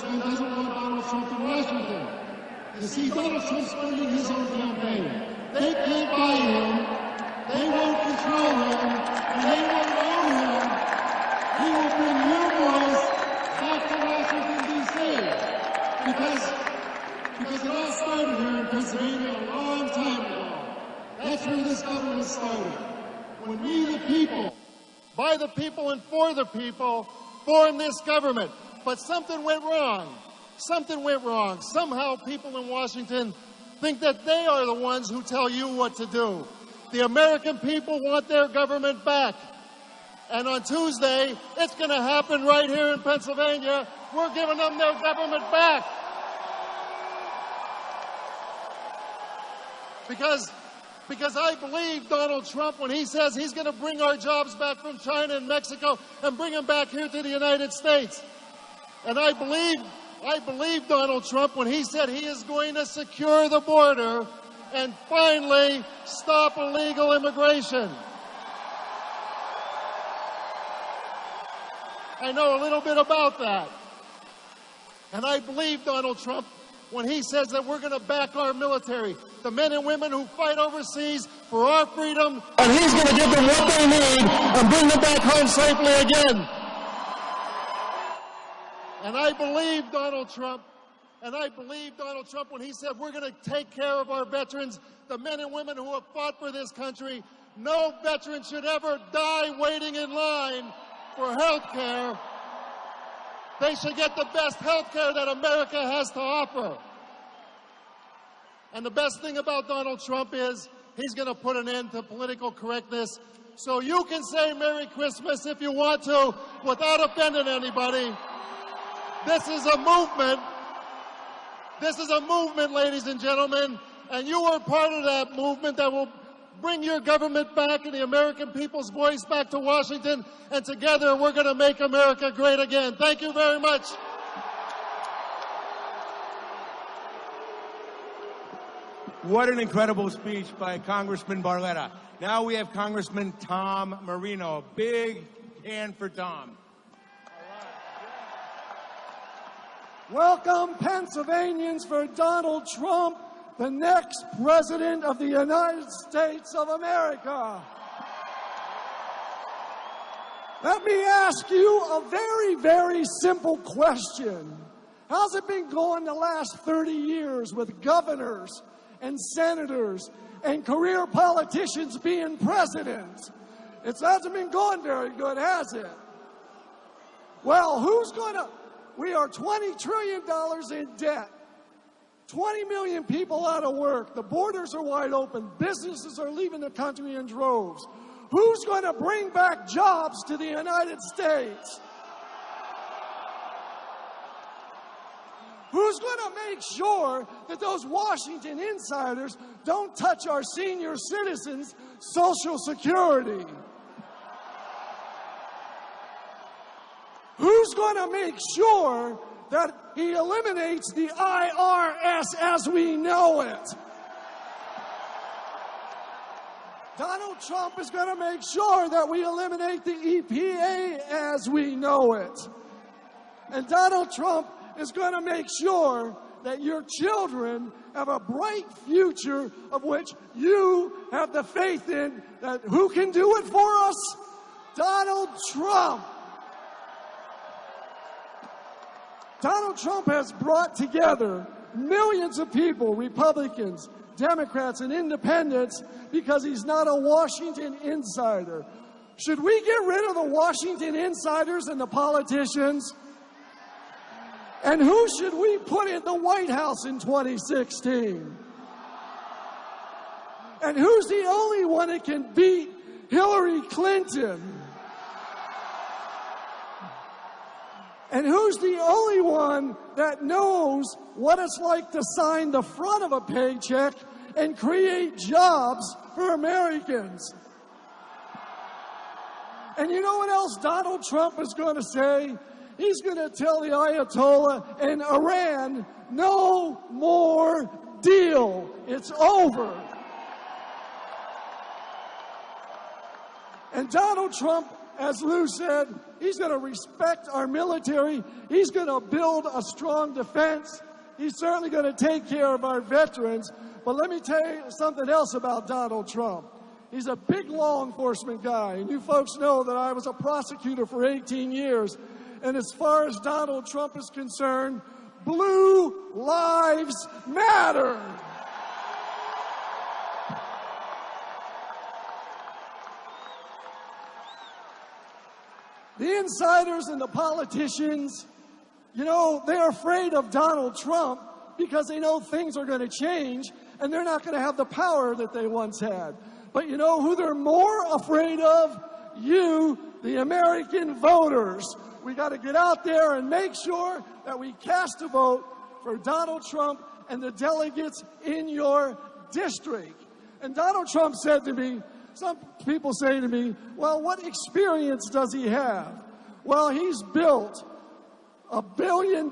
congressman doesn't want Donald Trump in Washington. You see, Donald Trump's funding his own campaign. They can't buy him, they won't control him, and they won't own him. He will bring your boys back to Washington, D.C. Because it all started here in Pennsylvania a long time ago. That's where this government started. When we, the people, by the people and for the people, formed this government. But something went wrong. Something went wrong. Somehow people in Washington think that they are the ones who tell you what to do. The American people want their government back. And on Tuesday, it's going to happen right here in Pennsylvania. We're giving them their government back. Because I believe Donald Trump when he says he's going to bring our jobs back from China and Mexico and bring them back here to the United States. And I believe Donald Trump when he said he is going to secure the border and finally stop illegal immigration. I know a little bit about that. And I believe Donald Trump when he says that we're going to back our military, the men and women who fight overseas for our freedom, and he's going to give them what they need and bring them back home safely again. And I believe Donald Trump, when he said we're going to take care of our veterans, the men and women who have fought for this country. No veteran should ever die waiting in line for health care. They should get the best health care that America has to offer. And the best thing about Donald Trump is he's going to put an end to political correctness. So you can say Merry Christmas if you want to without offending anybody. This is a movement. This is a movement, ladies and gentlemen, and you are part of that movement that will bring your government back and the American people's voice back to Washington, and together we're going to make America great again. Thank you very much. What an incredible speech by Congressman Barletta. Now we have Congressman Tom Marino. Big hand for Tom. Welcome, Pennsylvanians, for Donald Trump, the next President of the United States of America. Let me ask you a very, very simple question. How's it been going the last 30 years with governors and senators and career politicians being presidents? It hasn't been going very good, has it? Well, we are $20 trillion in debt. 20 million people out of work. The borders are wide open. Businesses are leaving the country in droves. Who's going to bring back jobs to the United States? Who's going to make sure that those Washington insiders don't touch our senior citizens' Social Security? Who's going to make sure that he eliminates the IRS as we know it? Donald Trump is going to make sure that we eliminate the EPA as we know it. And Donald Trump is going to make sure that your children have a bright future of which you have the faith in. That who can do it for us? Donald Trump. Donald Trump has brought together millions of people, Republicans, Democrats, and independents, because he's not a Washington insider. Should we get rid of the Washington insiders and the politicians? And who should we put in the White House in 2016? And who's the only one that can beat Hillary Clinton? And who's the only one that knows what it's like to sign the front of a paycheck and create jobs for Americans? And you know what else Donald Trump is going to say? He's going to tell the Ayatollah in Iran, no more deal. It's over. And Donald Trump as Lou said, he's going to respect our military. He's going to build a strong defense. He's certainly going to take care of our veterans. But let me tell you something else about Donald Trump. He's a big law enforcement guy. And you folks know that I was a prosecutor for 18 years. And as far as Donald Trump is concerned, blue lives matter. The insiders and the politicians, you know, they're afraid of Donald Trump because they know things are going to change and they're not going to have the power that they once had. But you know who they're more afraid of? You, the American voters. We got to get out there and make sure that we cast a vote for Donald Trump and the delegates in your district. And Donald Trump said to me, some people say to me, well, what experience does he have? Well, he's built $1 billion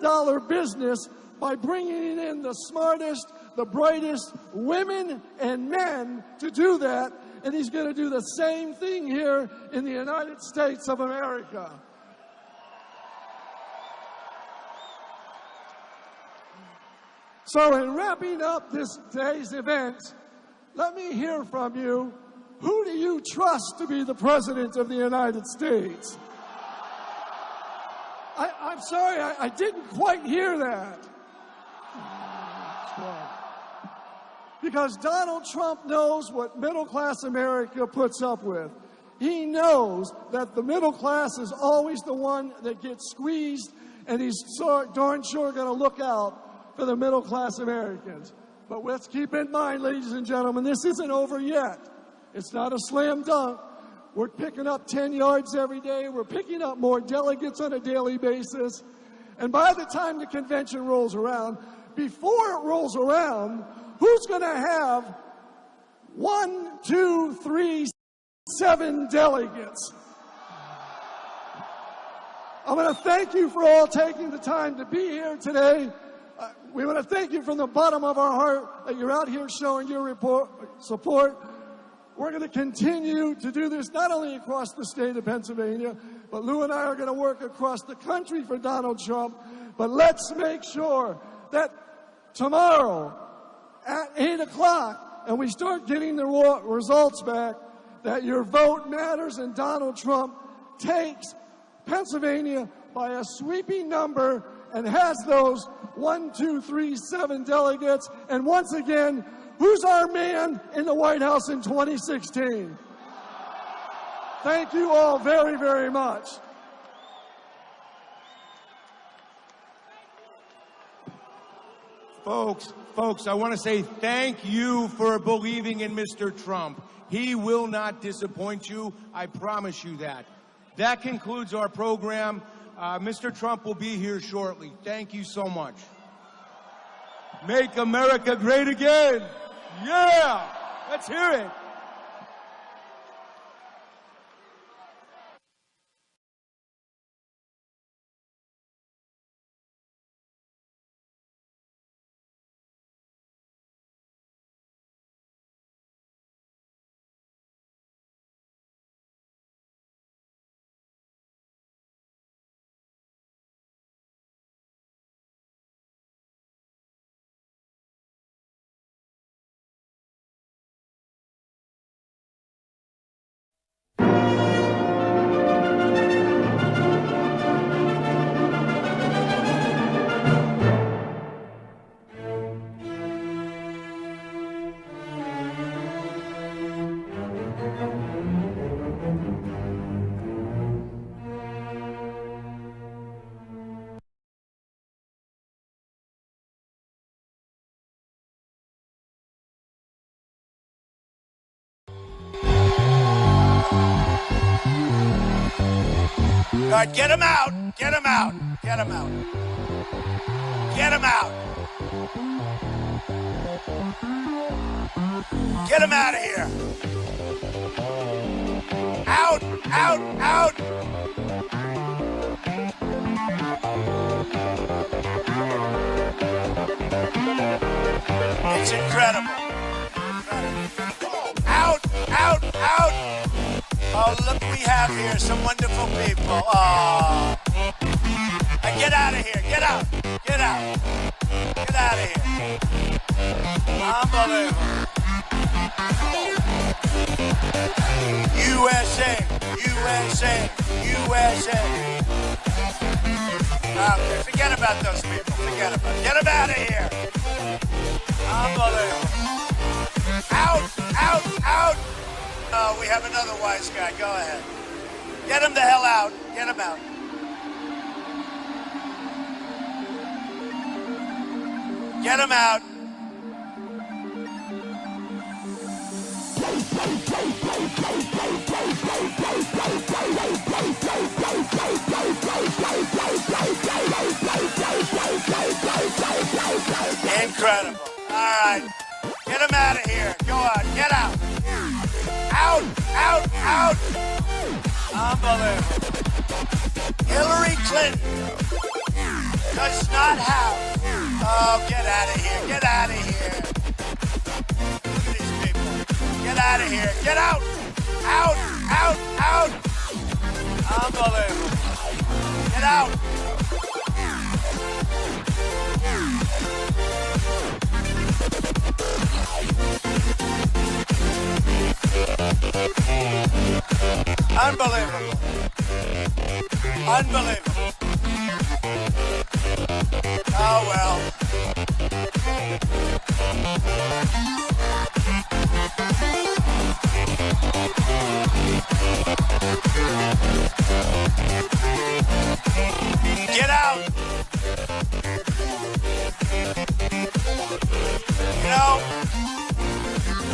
business by bringing in the smartest, the brightest women and men to do that. And he's going to do the same thing here in the United States of America. So in wrapping up today's event, let me hear from you. Who do you trust to be the President of the United States? I'm sorry, I didn't quite hear that. Because Donald Trump knows what middle-class America puts up with. He knows that the middle class is always the one that gets squeezed, and he's darn sure going to look out for the middle-class Americans. But let's keep in mind, ladies and gentlemen, this isn't over yet. It's not a slam dunk. We're picking up 10 yards every day. We're picking up more delegates on a daily basis. And by the time the convention rolls around, before it rolls around, who's going to have 1, 2, 3, 7 delegates? I want to thank you for all taking the time to be here today. We want to thank you from the bottom of our heart that you're out here showing your support. We're going to continue to do this not only across the state of Pennsylvania, but Lou and I are going to work across the country for Donald Trump. But let's make sure that tomorrow at 8 o'clock, and we start getting the results back, that your vote matters and Donald Trump takes Pennsylvania by a sweeping number and has those 1, 2, 3, 7 delegates. And once again, who's our man in the White House in 2016? Thank you all very, very much. Folks, I want to say thank you for believing in Mr. Trump. He will not disappoint you. I promise you that. That concludes our program. Mr. Trump will be here shortly. Thank you so much. Make America great again. Yeah! Let's hear it. All right, get him out. Get him out. Get him out. Get him out. Get him out of here. Out, out, out. It's incredible. Out, out, out. Oh, look, we have here some wonderful people. Oh. Get out of here. Get out. Get out. Get out of here. Unbelievable. USA. USA. USA. Okay, forget about those people. Forget about them. Get them out of here. Unbelievable. Out. Out. Out. Oh, we have another wise guy. Go ahead. Get him the hell out. Get him out. Get him out. Incredible. All right. Get him out of here. Go on. Get out. Out. Out. Out. Unbelievable. Hillary Clinton does not have. Oh, get out of here. Get out of here. Look at these people. Get out of here. Get out. Out. Out. Out. Unbelievable. Get out. Unbelievable. Unbelievable. Oh, well. Get out. You know,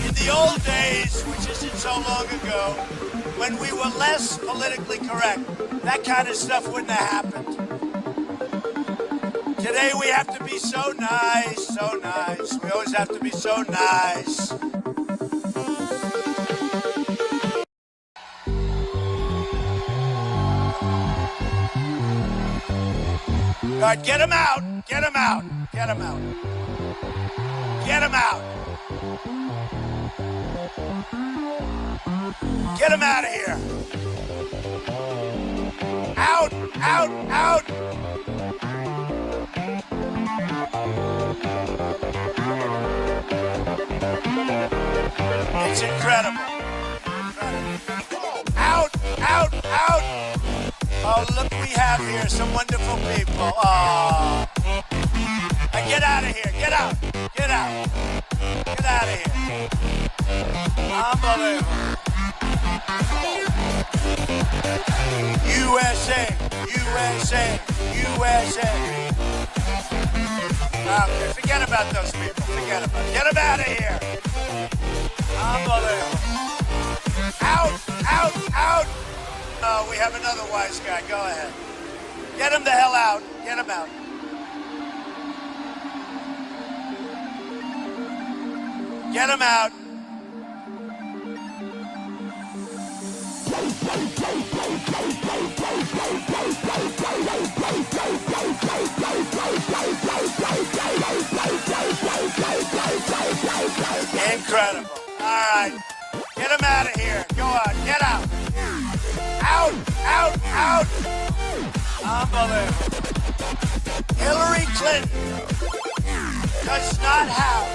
in the old days, which isn't so long ago, when we were less politically correct, that kind of stuff wouldn't have happened. Today we have to be so nice, so nice. We always have to be so nice. All right, get him out. Get him out. Get him out. Get him out. Get him out of here. Out, out, out. It's incredible. Out, out, out. Oh, look, we have here some wonderful people. Oh. Get out of here. Get out. Get out. Get out of here. Unbelievable. USA. USA. USA. Okay, forget about those people. Forget about them. Get them out of here. Unbelievable. Out. Out. Out. Oh, we have another wise guy. Go ahead. Get him the hell out. Get him out. Get him out. Incredible. All right. Get him out of here. Go on. Get out. Out. Out. Out. Unbelievable. Hillary Clinton does not have.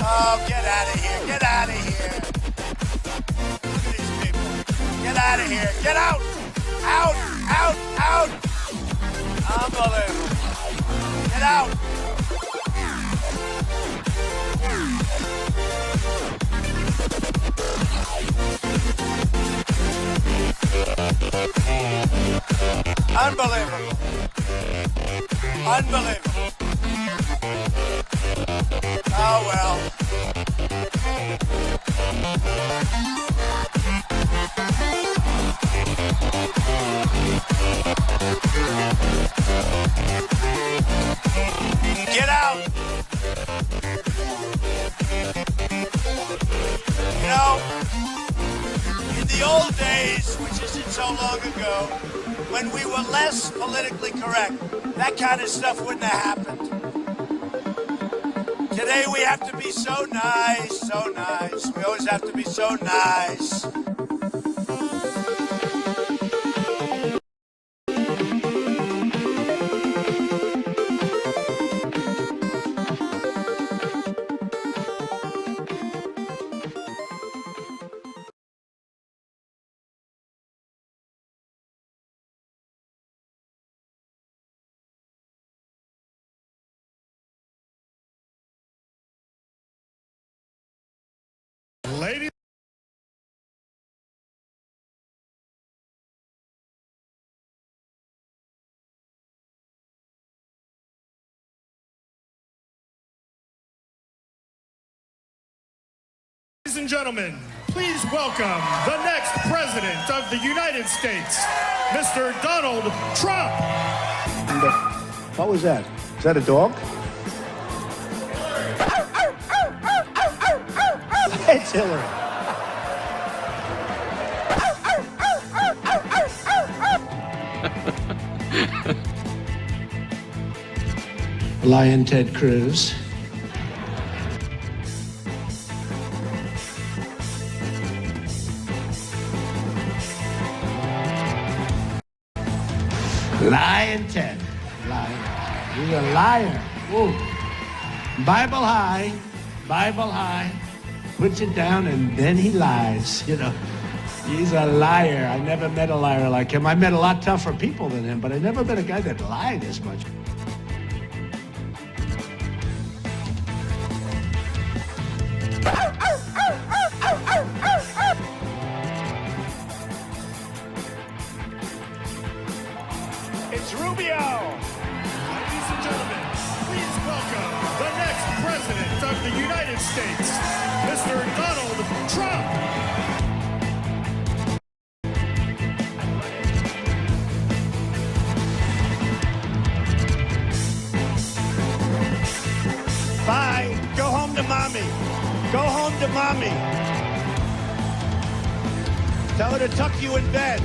Oh, get out of here. Get out of here. Look at these people. Get out of here. Get out. Out. Out. Out. Unbelievable. Get out. Unbelievable. Unbelievable. Oh, well. Get out. You know, in the old days, which isn't so long ago, when we were less politically correct, that kind of stuff wouldn't have happened. Today we have to be so nice, so nice. We always have to be so nice. Ladies and gentlemen, please welcome the next President of the United States, Mr. Donald Trump. What was that? Is that a dog? It's Hillary. Lion Ted Cruz. Lion Ted. Lion. He's a liar. Whoa. Bible high. Bible high. Puts it down and then he lies. You know, he's a liar. I never met a liar like him. I met a lot tougher people than him, but I never met a guy that lied as much. It's Rubio. Ladies and gentlemen, please welcome the next President of the United States, Mr. Donald Trump. Bye. Go home to mommy. Go home to mommy. Tell her to tuck you in bed.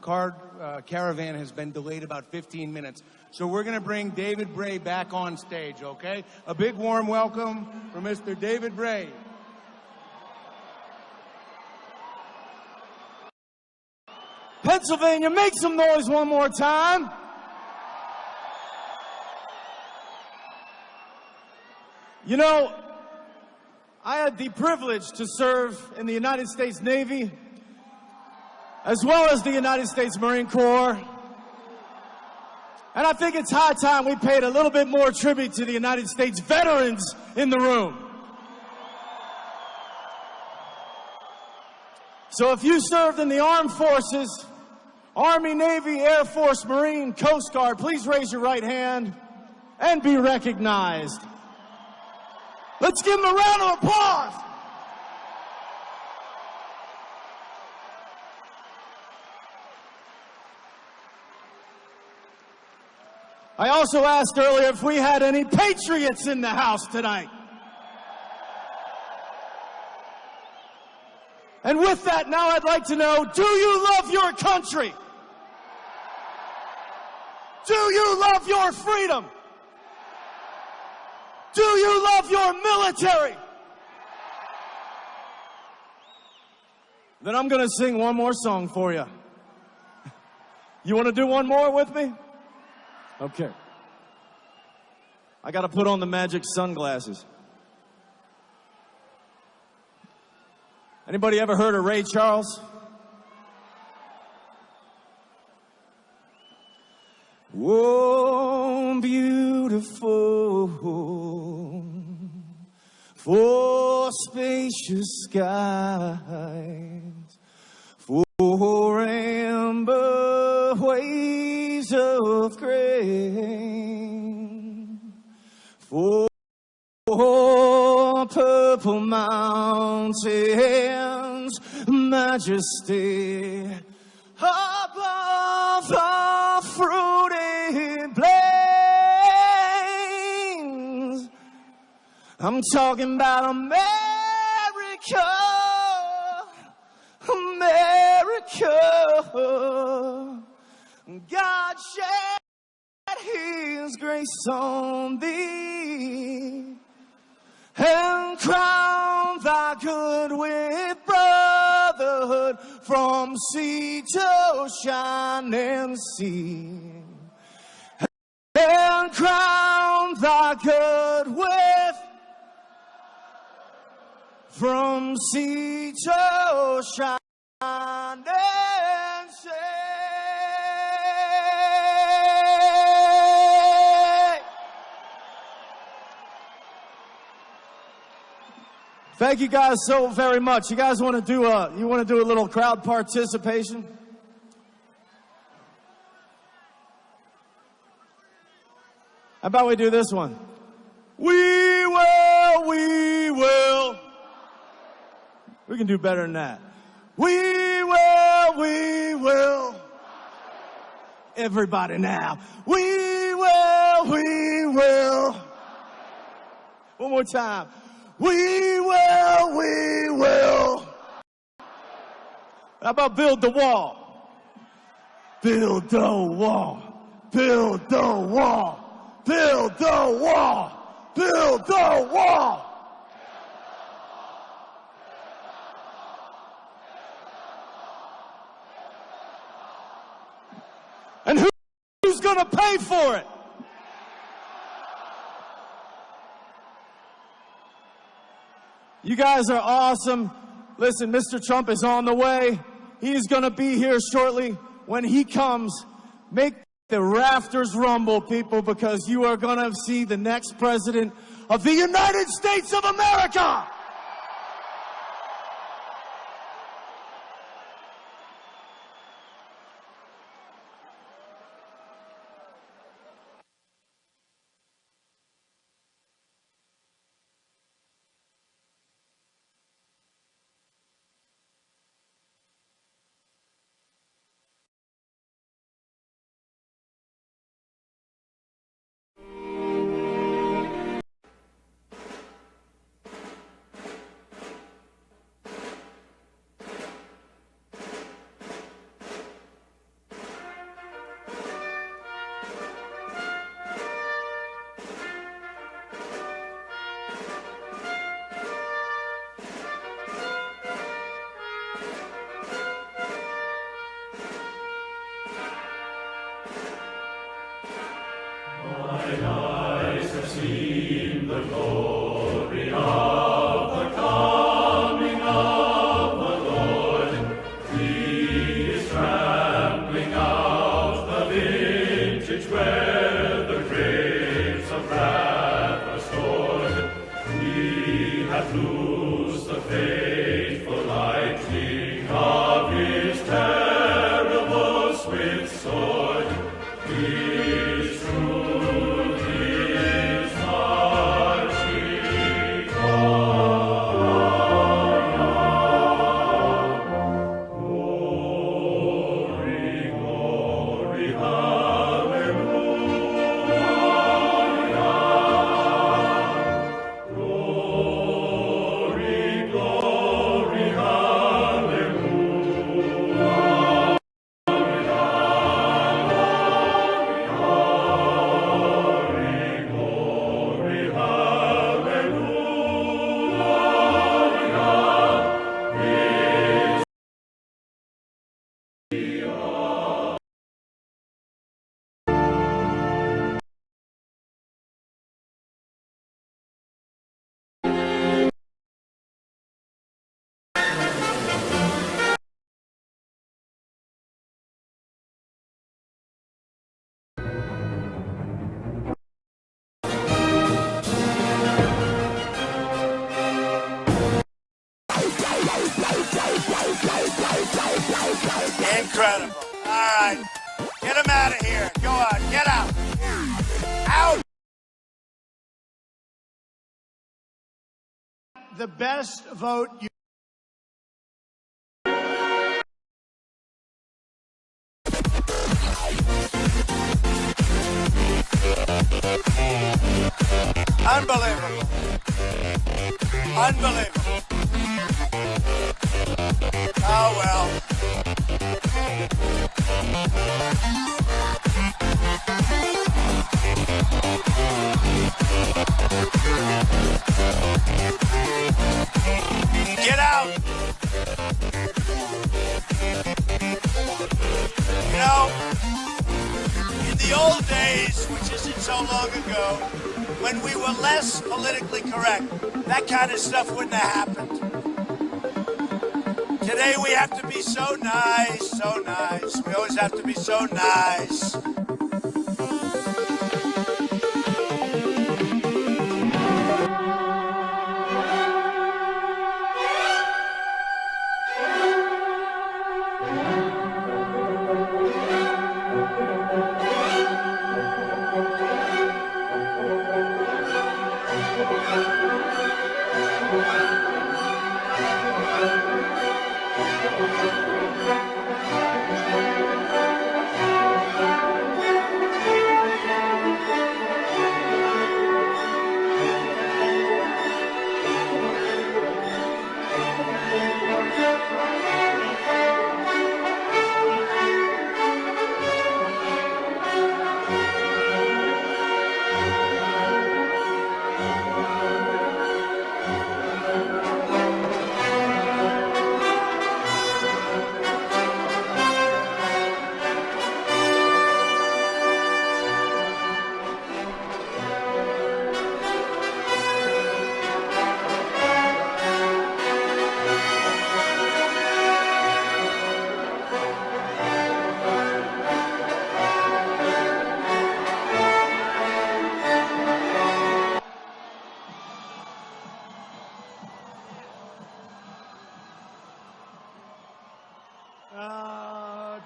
caravan has been delayed about 15 minutes. So we're going to bring David Bray back on stage, okay? A big warm welcome for Mr. David Bray. Pennsylvania, make some noise one more time. You know, I had the privilege to serve in the United States Navy, as well as the United States Marine Corps. And I think it's high time we paid a little bit more tribute to the United States veterans in the room. So if you served in the armed forces, Army, Navy, Air Force, Marine, Coast Guard, please raise your right hand and be recognized. Let's give them a round of applause. I also asked earlier if we had any patriots in the house tonight. And with that, now I'd like to know, do you love your country? Do you love your freedom? Do you love your military? Then I'm gonna sing one more song for you. You wanna do one more with me? Okay. I gotta put on the magic sunglasses. Anybody ever heard of Ray Charles? Oh, beautiful, for spacious skies, for amber waves of grain, for purple mountains, majesty above the fruity plains. I'm talking about America, America. God shed His grace on thee and crown thy good with brotherhood from sea to shining sea. And crown thy good with from sea to shining sea. Thank you guys so very much. You guys want to do a little crowd participation? How about we do this one? We will, we will. We can do better than that. We will, we will. Everybody now. We will, we will. One more time. We will, we will. How about build the wall? Build the wall. Build the wall. Build the wall. Build the wall. And who's going to pay for it? You guys are awesome. Listen, Mr. Trump is on the way. He's going to be here shortly. When he comes, make the rafters rumble, people, because you are going to see the next president of the United States of America. Incredible. All right. Get him out of here. Go on. Get out. Out. The best vote you... Unbelievable. Unbelievable. Oh, well. Get out. You know, in the old days, which isn't so long ago, when we were less politically correct, that kind of stuff wouldn't have happened. Today we have to be so nice, so nice. We always have to be so nice.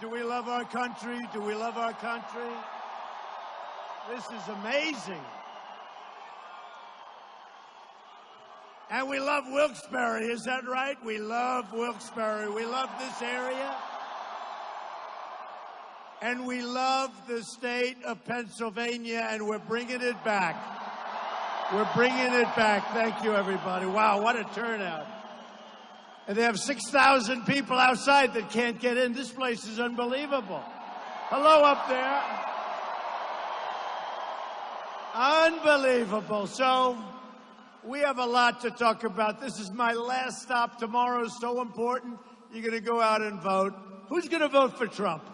Do we love our country? Do we love our country? This is amazing. And we love Wilkes-Barre, is that right? We love Wilkes-Barre. We love this area. And we love the state of Pennsylvania, and we're bringing it back. We're bringing it back. Thank you, everybody. Wow, what a turnout. And they have 6,000 people outside that can't get in. This place is unbelievable. Hello up there. Unbelievable. So we have a lot to talk about. This is my last stop. Tomorrow is so important. You're going to go out and vote. Who's going to vote for Trump?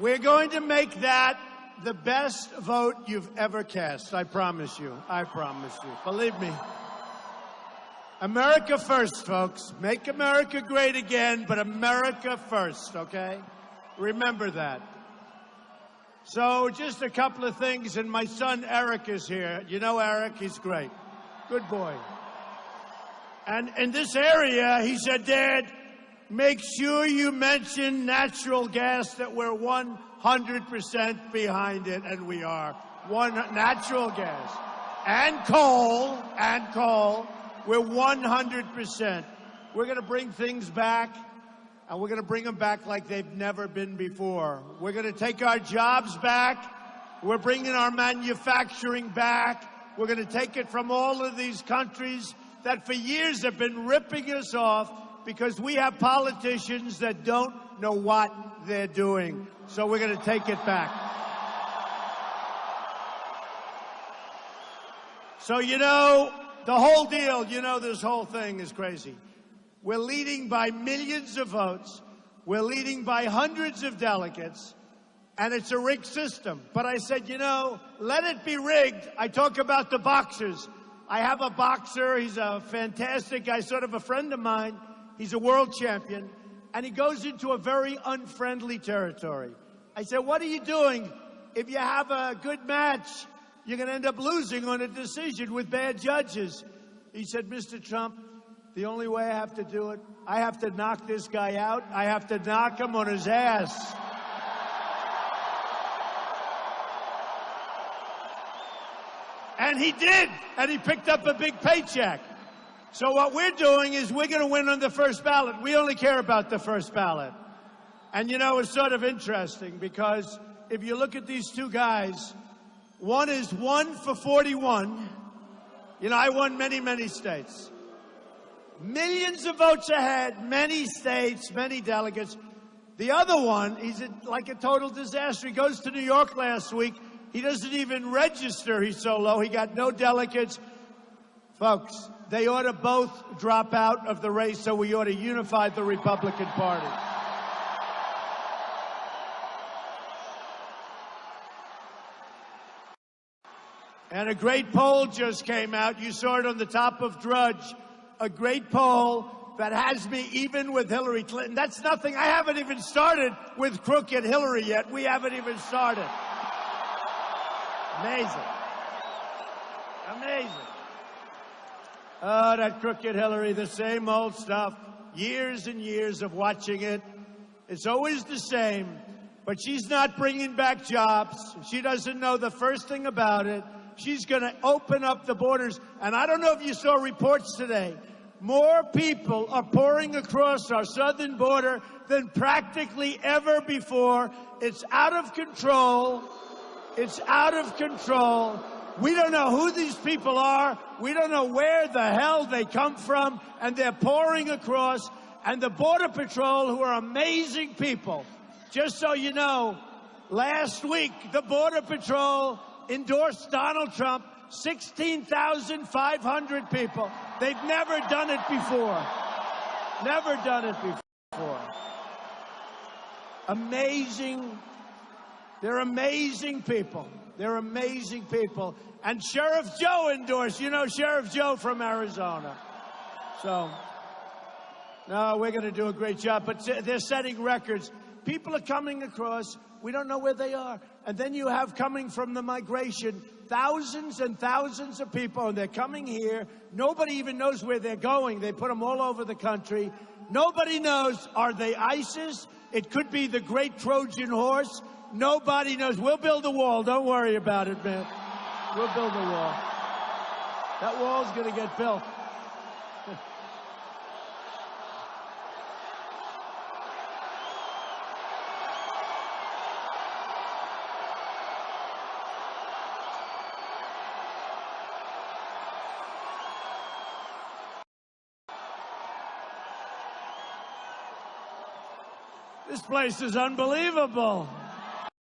We're going to make that the best vote you've ever cast. I promise you. I promise you. Believe me. America first, folks. Make America great again, but America first, okay? Remember that. So just a couple of things, and my son Eric is here. You know Eric? He's great. Good boy. And in this area, he said, Dad, make sure you mention natural gas, that we're 100% behind it, and we are. Natural gas. And coal. We're 100%. We're going to bring things back, and we're going to bring them back like they've never been before. We're going to take our jobs back. We're bringing our manufacturing back. We're going to take it from all of these countries that for years have been ripping us off because we have politicians that don't know what they're doing. So we're going to take it back. So, you know, the whole deal, you know, this whole thing is crazy. We're leading by millions of votes. We're leading by hundreds of delegates. And it's a rigged system. But I said, you know, let it be rigged. I talk about the boxers. I have a boxer. He's a fantastic guy, sort of a friend of mine. He's a world champion. And he goes into a very unfriendly territory. I said, what are you doing? If you have a good match, you're going to end up losing on a decision with bad judges. He said, Mr. Trump, the only way I have to do it, I have to knock this guy out. I have to knock him on his ass. And he did. And he picked up a big paycheck. So what we're doing is we're going to win on the first ballot. We only care about the first ballot. And, you know, it's sort of interesting because if you look at these two guys, one is 1 for 41. You know, I won many, many states. Millions of votes ahead, many states, many delegates. The other one, he's like a total disaster. He goes to New York last week. He doesn't even register. He's so low. He got no delegates. Folks, they ought to both drop out of the race, so we ought to unify the Republican Party. And a great poll just came out. You saw it on the top of Drudge. A great poll that has me even with Hillary Clinton. That's nothing. I haven't even started with crooked Hillary yet. We haven't even started. Amazing. Amazing. Oh, that crooked Hillary, the same old stuff. Years and years of watching it. It's always the same. But she's not bringing back jobs. She doesn't know the first thing about it. She's going to open up the borders. And I don't know if you saw reports today. More people are pouring across our southern border than practically ever before. It's out of control. It's out of control. We don't know who these people are. We don't know where the hell they come from. And they're pouring across. And the Border Patrol, who are amazing people, just so you know, last week the Border Patrol endorsed Donald Trump, 16,500 people. They've never done it before. Never done it before. Amazing. They're amazing people. They're amazing people. And Sheriff Joe endorsed, you know, Sheriff Joe from Arizona. So, no, we're going to do a great job. But they're setting records. People are coming across. We don't know where they are. And then you have coming from the migration, thousands and thousands of people, and they're coming here. Nobody even knows where they're going. They put them all over the country. Nobody knows, are they ISIS? It could be the great Trojan horse. Nobody knows. We'll build a wall. Don't worry about it, man. We'll build a wall. That wall's going to get built. This place is unbelievable.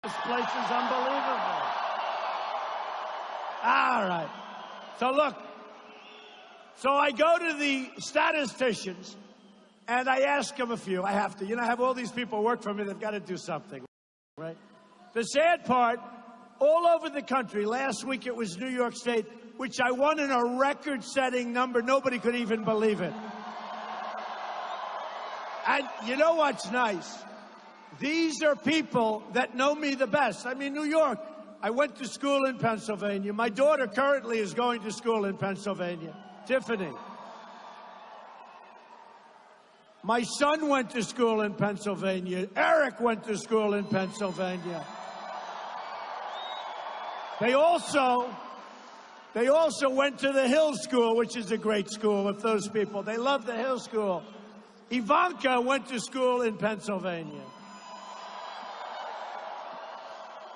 This place is unbelievable. All right. So look. So I go to the statisticians, and I ask them a few. I have to. You know, I have all these people work for me. They've got to do something, right? The sad part, all over the country, last week it was New York State, which I won in a record-setting number. Nobody could even believe it. And you know what's nice? These are people that know me the best. I mean, New York, I went to school in Pennsylvania. My daughter currently is going to school in Pennsylvania, Tiffany. My son went to school in Pennsylvania. Eric went to school in Pennsylvania. They also went to the Hill School, which is a great school with those people. They love the Hill School. Ivanka went to school in Pennsylvania.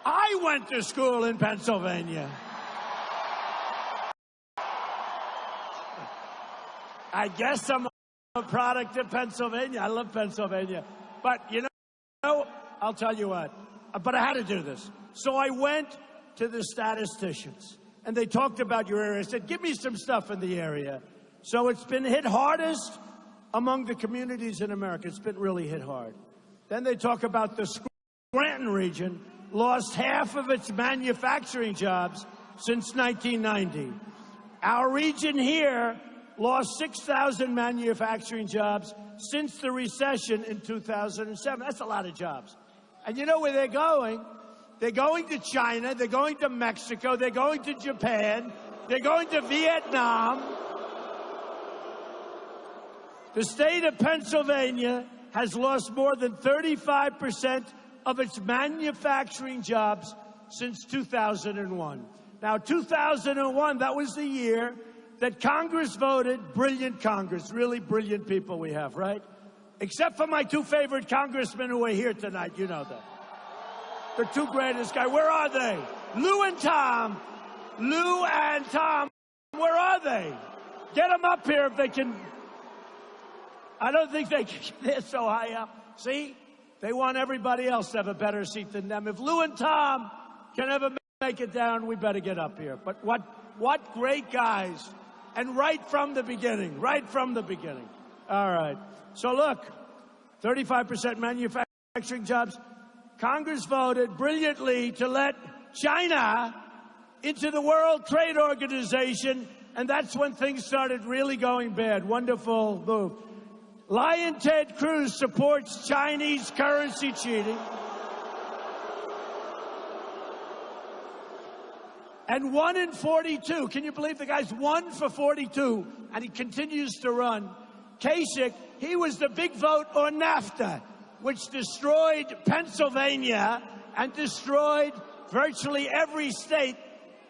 I went to school in Pennsylvania. I guess I'm a product of Pennsylvania. I love Pennsylvania. But, you know, I'll tell you what. But I had to do this. So I went to the statisticians, and they talked about your area. I said, give me some stuff in the area. So it's been hit hardest among the communities in America. It's been really hit hard. Then they talk about the Scranton region lost half of its manufacturing jobs since 1990. Our region here lost 6,000 manufacturing jobs since the recession in 2007. That's a lot of jobs. And you know where they're going? They're going to China, they're going to Mexico, they're going to Japan, they're going to Vietnam. The state of Pennsylvania has lost more than 35% of its manufacturing jobs since 2001. Now, 2001, that was the year that Congress voted, brilliant Congress, really brilliant people we have, right? Except for my two favorite congressmen who are here tonight, you know that. The two greatest guys. Where are they? Lou and Tom. Lou and Tom. Where are they? Get them up here if they can. I don't think they can. They're so high up. See? They want everybody else to have a better seat than them. If Lou and Tom can ever make it down, we better get up here. But what great guys. And right from the beginning. Right from the beginning. All right. So look, 35% manufacturing jobs. Congress voted brilliantly to let China into the World Trade Organization, and that's when things started really going bad. Wonderful move. Lion Ted Cruz supports Chinese currency cheating. And 1 in 42. Can you believe the guy's 1 for 42, and he continues to run? Kasich, he was the big vote on NAFTA, which destroyed Pennsylvania and destroyed virtually every state.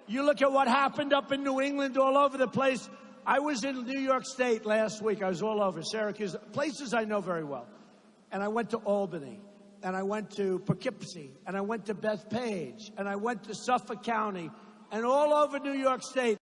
You look at what happened up in New England, all over the place. I was in New York State last week. I was all over Syracuse, places I know very well. And I went to Albany, and I went to Poughkeepsie, and I went to Bethpage, and I went to Suffolk County, and all over New York State,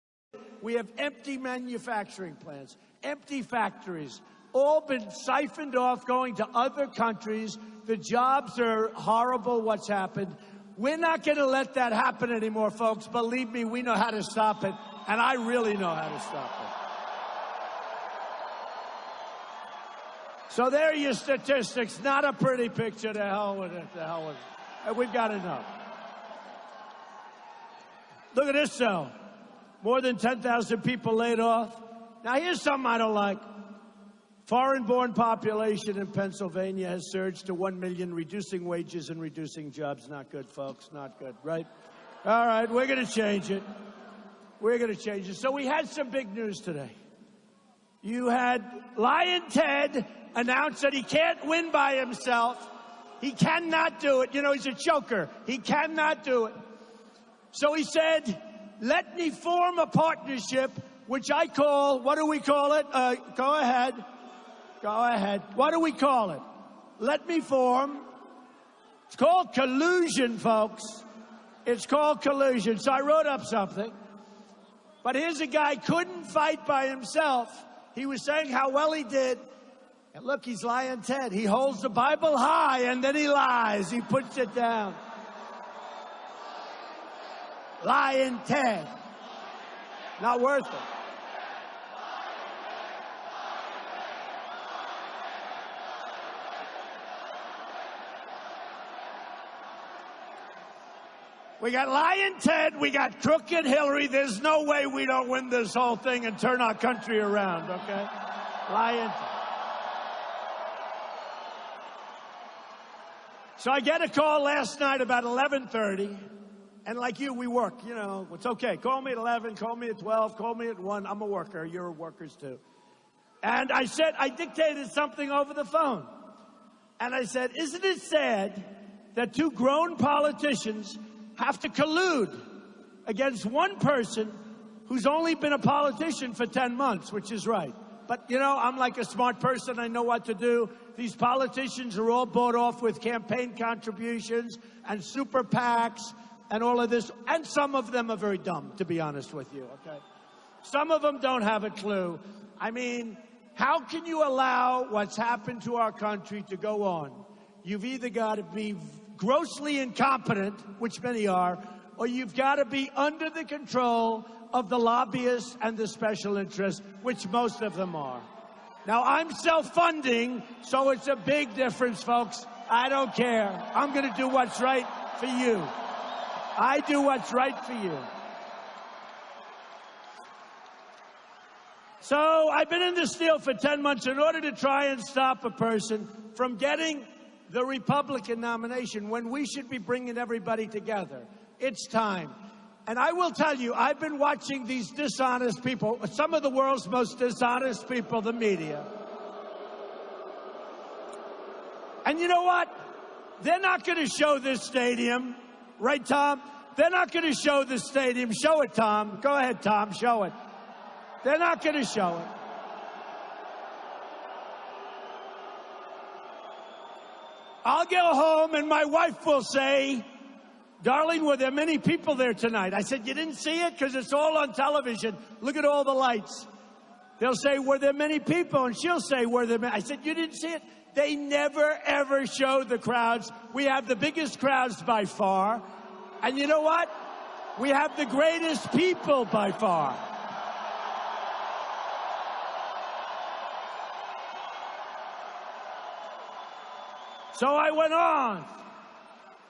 we have empty manufacturing plants, empty factories, all been siphoned off, going to other countries. The jobs are horrible, what's happened. We're not going to let that happen anymore, folks. Believe me, we know how to stop it, and I really know how to stop it. So there are your statistics. Not a pretty picture. To hell with it. To hell with it. We've got enough. Look at this, though. More than 10,000 people laid off. Now, here's something I don't like. Foreign-born population in Pennsylvania has surged to 1 million, reducing wages and reducing jobs. Not good, folks. Not good, right? All right, we're going to change it. We're going to change it. So we had some big news today. You had Lion Ted announce that he can't win by himself. He cannot do it. You know, he's a choker. He cannot do it. So he said, let me form a partnership, which I call, what do we call it? Go ahead. Go ahead. What do we call it? Let me form. It's called collusion, folks. It's called collusion. So I wrote up something. But here's a guy couldn't fight by himself. He was saying how well he did. And look, he's Lion Ted. He holds the Bible high and then he lies. He puts it down. Lion Ted. Not worth it. We got Lying Ted, we got Crooked Hillary. There's no way we don't win this whole thing and turn our country around, okay? Lying Ted. So I get a call last night about 11:30, and like you, we work, you know, it's okay. Call me at 11, call me at 12, call me at 1. I'm a worker, you're workers too. And I said, I dictated something over the phone. And I said, isn't it sad that two grown politicians have to collude against one person who's only been a politician for 10 months, which is right. But, you know, I'm like a smart person. I know what to do. These politicians are all bought off with campaign contributions and super PACs and all of this. And some of them are very dumb, to be honest with you, okay? Some of them don't have a clue. I mean, how can you allow what's happened to our country to go on? You've either got to be grossly incompetent, which many are, or you've got to be under the control of the lobbyists and the special interests, which most of them are. Now, I'm self-funding, so it's a big difference, folks. I don't care. I'm going to do what's right for you. I do what's right for you. So I've been in this deal for 10 months in order to try and stop a person from getting the Republican nomination when we should be bringing everybody together. It's time. And I will tell you, I've been watching these dishonest people, some of the world's most dishonest people, the media. And you know what? They're not going to show this stadium. Right, Tom? They're not going to show this stadium. Show it, Tom. Go ahead, Tom. Show it. They're not going to show it. I'll go home and my wife will say, darling, were there many people there tonight? I said, you didn't see it? Because it's all on television. Look at all the lights. They'll say, were there many people? And she'll say, were there many? I said, you didn't see it? They never, ever show the crowds. We have the biggest crowds by far. And you know what? We have the greatest people by far. So I went on.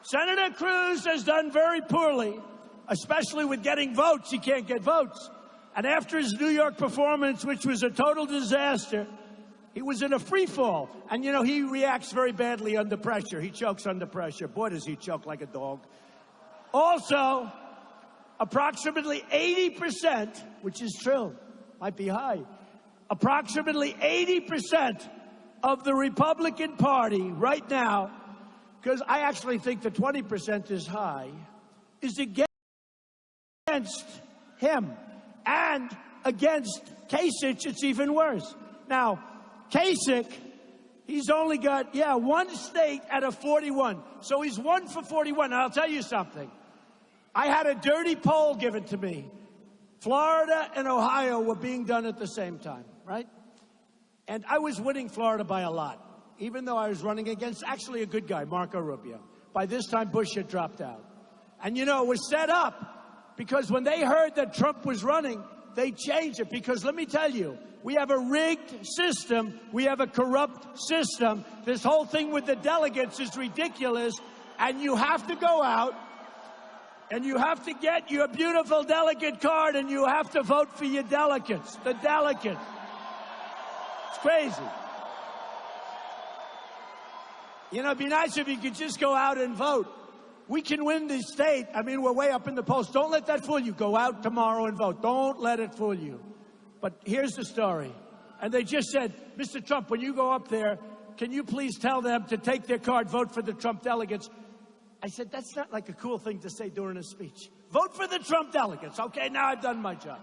Senator Cruz has done very poorly, especially with getting votes. He can't get votes. And after his New York performance, which was a total disaster, he was in a free fall. And, you know, he reacts very badly under pressure. He chokes under pressure. Boy, does he choke like a dog. Also, approximately 80%, which is true, might be high, approximately 80% of the Republican Party right now, because I actually think the 20% is high, is against him. And against Kasich, it's even worse. Now, Kasich, he's only got, one state out of 41. So he's 1 for 41. And I'll tell you something. I had a dirty poll given to me. Florida and Ohio were being done at the same time, right? And I was winning Florida by a lot, even though I was running against actually a good guy, Marco Rubio. By this time, Bush had dropped out. And, you know, it was set up because when they heard that Trump was running, they changed it. Because let me tell you, we have a rigged system. We have a corrupt system. This whole thing with the delegates is ridiculous. And you have to go out and you have to get your beautiful delegate card and you have to vote for your delegates, the delegates. It's crazy. You know, it'd be nice if you could just go out and vote. We can win this state. I mean, we're way up in the polls. Don't let that fool you. Go out tomorrow and vote. Don't let it fool you. But here's the story. And they just said, Mr. Trump, when you go up there, can you please tell them to take their card, vote for the Trump delegates? I said, that's not like a cool thing to say during a speech. Vote for the Trump delegates. Okay, now I've done my job.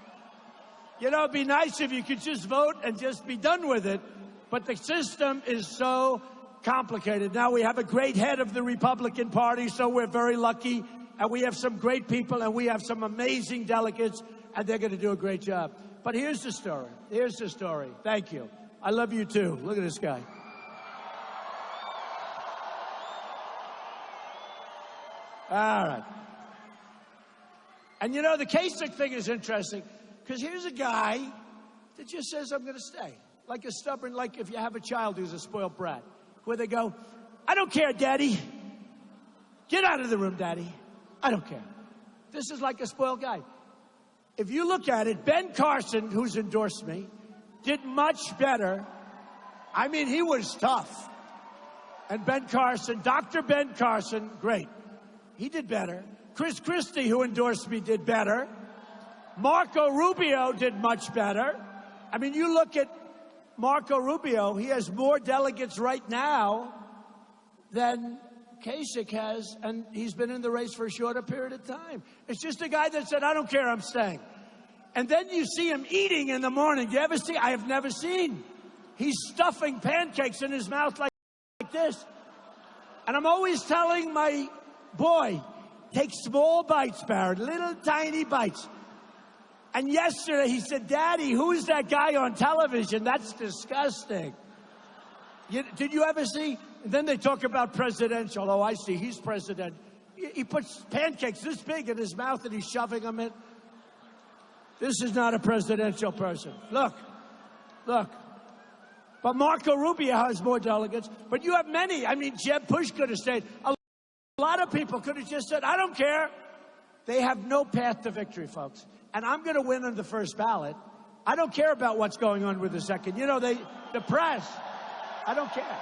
You know, it'd be nice if you could just vote and just be done with it. But the system is so complicated. Now we have a great head of the Republican Party, so we're very lucky. And we have some great people, and we have some amazing delegates, and they're going to do a great job. But here's the story. Here's the story. Thank you. I love you, too. Look at this guy. All right. And, you know, the Kasich thing is interesting. Because here's a guy that just says, I'm going to stay. Like a stubborn, like if you have a child who's a spoiled brat, where they go, I don't care, Daddy. Get out of the room, Daddy. I don't care. This is like a spoiled guy. If you look at it, Ben Carson, who's endorsed me, did much better. I mean, he was tough. And Ben Carson, Dr. Ben Carson, great. He did better. Chris Christie, who endorsed me, did better. Marco Rubio did much better. I mean, you look at Marco Rubio, he has more delegates right now than Kasich has, and he's been in the race for a shorter period of time. It's just a guy that said, I don't care, I'm staying. And then you see him eating in the morning. You ever see? I have never seen. He's stuffing pancakes in his mouth like this. And I'm always telling my boy, take small bites, Barrett, little tiny bites. And yesterday he said, Daddy, who's that guy on television? That's disgusting. Did you ever see? And then they talk about presidential. Oh, I see, he's president. He puts pancakes this big in his mouth and he's shoving them in. This is not a presidential person. Look. But Marco Rubio has more delegates. But you have many. I mean, Jeb Bush could have stayed. A lot of people could have just said, I don't care. They have no path to victory, folks. And I'm going to win on the first ballot. I don't care about what's going on with the second. You know, the press. I don't care.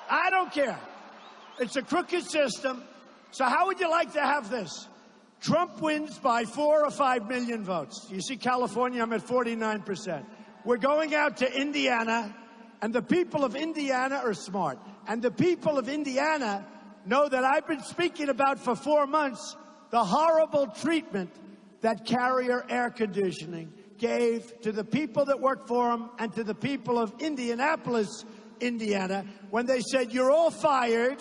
I don't care. It's a crooked system. So how would you like to have this? Trump wins by 4 or 5 million votes. You see California, I'm at 49%. We're going out to Indiana, and the people of Indiana are smart. And the people of Indiana know that I've been speaking about for 4 months the horrible treatment that Carrier Air Conditioning gave to the people that work for them and to the people of Indianapolis, Indiana, when they said, you're all fired,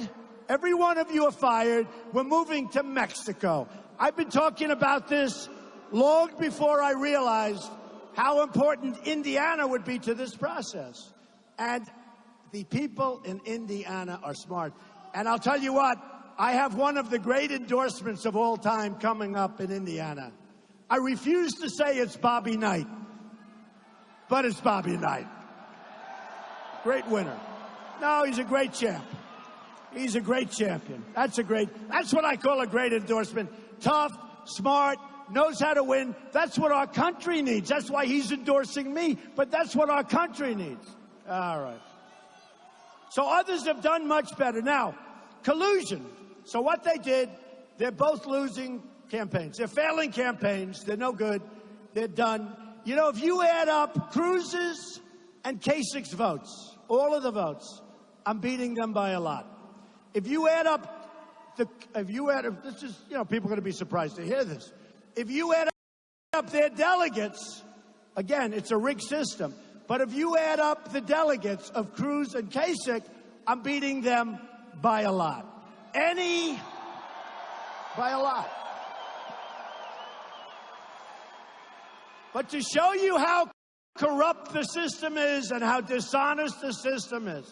every one of you are fired, we're moving to Mexico. I've been talking about this long before I realized how important Indiana would be to this process. And the people in Indiana are smart. And I'll tell you what, I have one of the great endorsements of all time coming up in Indiana. I refuse to say it's Bobby Knight, but it's Bobby Knight. Great winner. No, he's a great champ. He's a great champion. That's what I call a great endorsement. Tough, smart, knows how to win. That's what our country needs. That's why he's endorsing me, but that's what our country needs. All right. So others have done much better. Now, collusion. So what they did, they're both losing campaigns. They're failing campaigns. They're no good. They're done. You know, if you add up Cruz's and Kasich's votes, all of the votes, I'm beating them by a lot. If you add up this is, you know, people are going to be surprised to hear this. If you add up their delegates, again, it's a rigged system, but if you add up the delegates of Cruz and Kasich, I'm beating them by a lot. By a lot. But to show you how corrupt the system is and how dishonest the system is,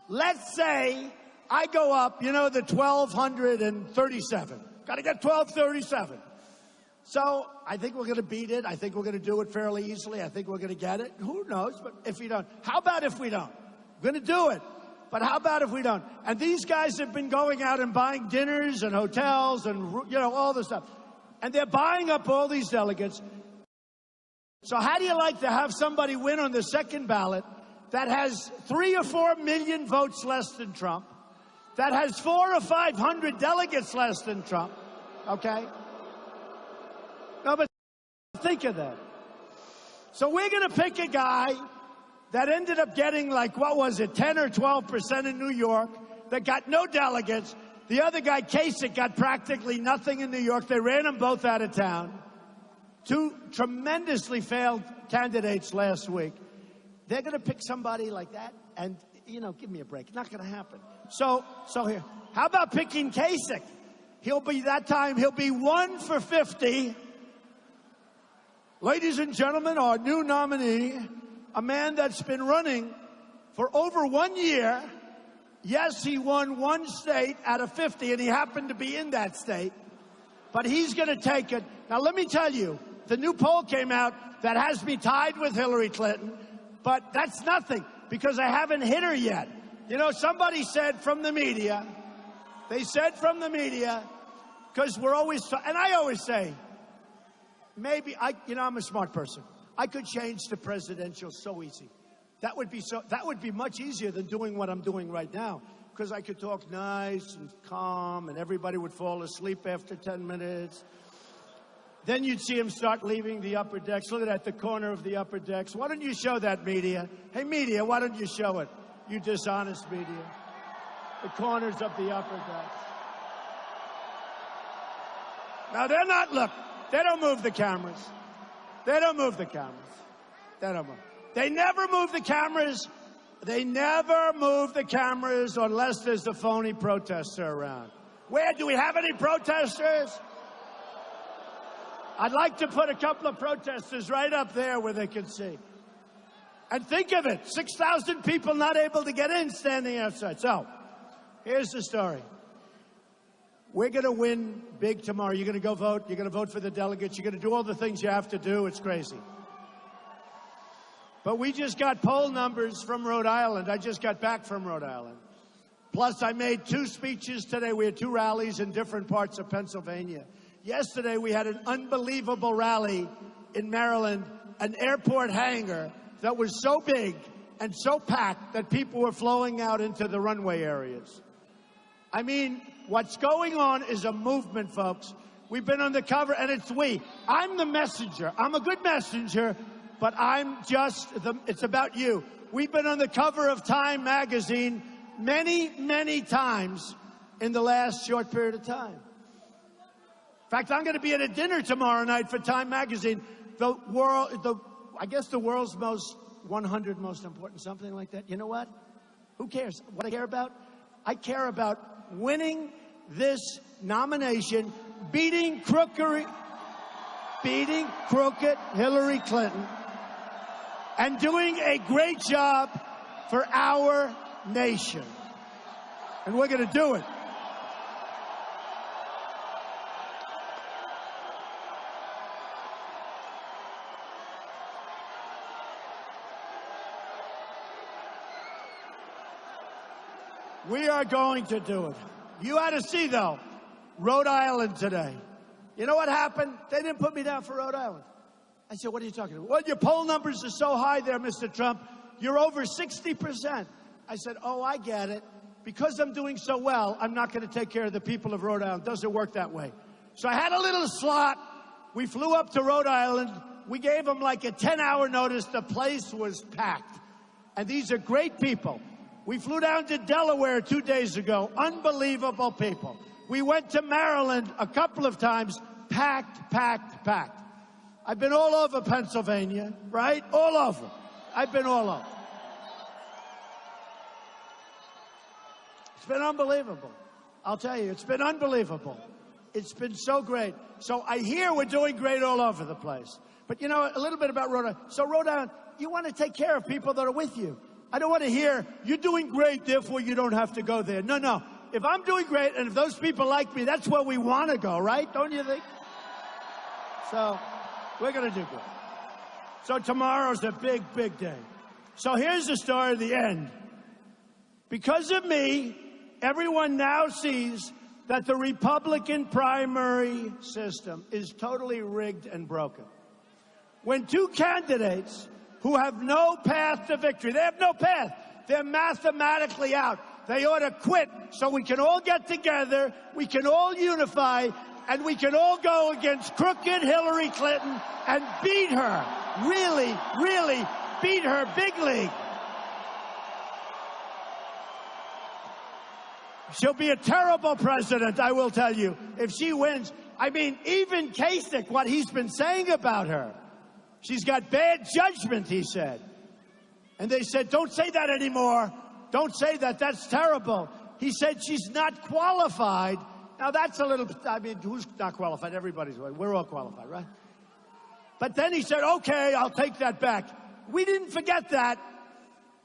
let's say I go up, you know, the 1,237. Got to get 1,237. So I think we're going to beat it. I think we're going to do it fairly easily. I think we're going to get it. Who knows? But if we don't, how about if we don't? We're going to do it. But how about if we don't? And these guys have been going out and buying dinners and hotels and, you know, all this stuff. And they're buying up all these delegates. So how do you like to have somebody win on the second ballot that has 3 or 4 million votes less than Trump, that has 400 or 500 delegates less than Trump, okay? No, but think of that. So we're going to pick a guy that ended up getting, like, what was it, 10 or 12% in New York, that got no delegates. The other guy, Kasich, got practically nothing in New York. They ran them both out of town. 2 tremendously failed candidates last week. They're going to pick somebody like that, and, you know, give me a break. Not going to happen. So here, how about picking Kasich? He'll be 1 for 50. Ladies and gentlemen, our new nominee, a man that's been running for over 1 year. Yes, he won 1 state out of 50, and he happened to be in that state. But he's going to take it. Now, let me tell you, the new poll came out that has me tied with Hillary Clinton, but that's nothing because I haven't hit her yet. You know, somebody said from the media, because we're always, and I always say, maybe I'm a smart person. I could change the presidential so easy. That would be much easier than doing what I'm doing right now, because I could talk nice and calm and everybody would fall asleep after 10 minutes. Then you'd see them start leaving the upper decks. Look at that, the corner of the upper decks. Why don't you show that, media? Hey, media, why don't you show it? You dishonest media. The corners of the upper decks. Now, they're not, look, they don't move the cameras. They don't move the cameras. They don't move. They never move the cameras. They never move the cameras unless there's a phony protester around. Where do we have any protesters? I'd like to put a couple of protesters right up there where they can see. And think of it, 6,000 people not able to get in standing outside. So, here's the story. We're going to win big tomorrow. You're going to go vote. You're going to vote for the delegates. You're going to do all the things you have to do. It's crazy. But we just got poll numbers from Rhode Island. I just got back from Rhode Island. Plus, I made 2 speeches today. We had 2 rallies in different parts of Pennsylvania. Yesterday, we had an unbelievable rally in Maryland, an airport hangar that was so big and so packed that people were flowing out into the runway areas. I mean, what's going on is a movement, folks. We've been on the cover, and it's we. I'm the messenger. I'm a good messenger, but I'm just, it's about you. We've been on the cover of Time magazine many, many times in the last short period of time. In fact, I'm going to be at a dinner tomorrow night for Time magazine. I guess the world's 100 most important, something like that. You know what? Who cares? What I care about? I care about winning this nomination, beating crooked Hillary Clinton, and doing a great job for our nation. And we're going to do it. We are going to do it. You had to see, though, Rhode Island today. You know what happened? They didn't put me down for Rhode Island. I said, what are you talking about? Well, your poll numbers are so high there, Mr. Trump. You're over 60%. I said, oh, I get it. Because I'm doing so well, I'm not going to take care of the people of Rhode Island. It doesn't work that way. So I had a little slot. We flew up to Rhode Island. We gave them like a 10-hour notice. The place was packed. And these are great people. We flew down to Delaware 2 days ago. Unbelievable people. We went to Maryland a couple of times. Packed, packed, packed. I've been all over Pennsylvania, right? All over. I've been all over. It's been unbelievable. I'll tell you, it's been unbelievable. It's been so great. So I hear we're doing great all over the place. But you know, a little bit about Rhode Island. So Rhode Island, you want to take care of people that are with you. I don't want to hear, you're doing great, therefore you don't have to go there. No, no. If I'm doing great, and if those people like me, that's where we want to go, right? Don't you think? So, we're going to do good. So tomorrow's a big, big day. So here's the story of the end. Because of me, everyone now sees that the Republican primary system is totally rigged and broken. When 2 candidates who have no path to victory, they have no path, they're mathematically out. They ought to quit so we can all get together, we can all unify, and we can all go against crooked Hillary Clinton and beat her. Really, really beat her big league. She'll be a terrible president, I will tell you, if she wins. I mean, even Kasich, what he's been saying about her, she's got bad judgment, he said. And they said, don't say that anymore. Don't say that. That's terrible. He said she's not qualified. Now, that's a little, I mean, who's not qualified? Everybody's, we're all qualified, right? But then he said, okay, I'll take that back. We didn't forget that.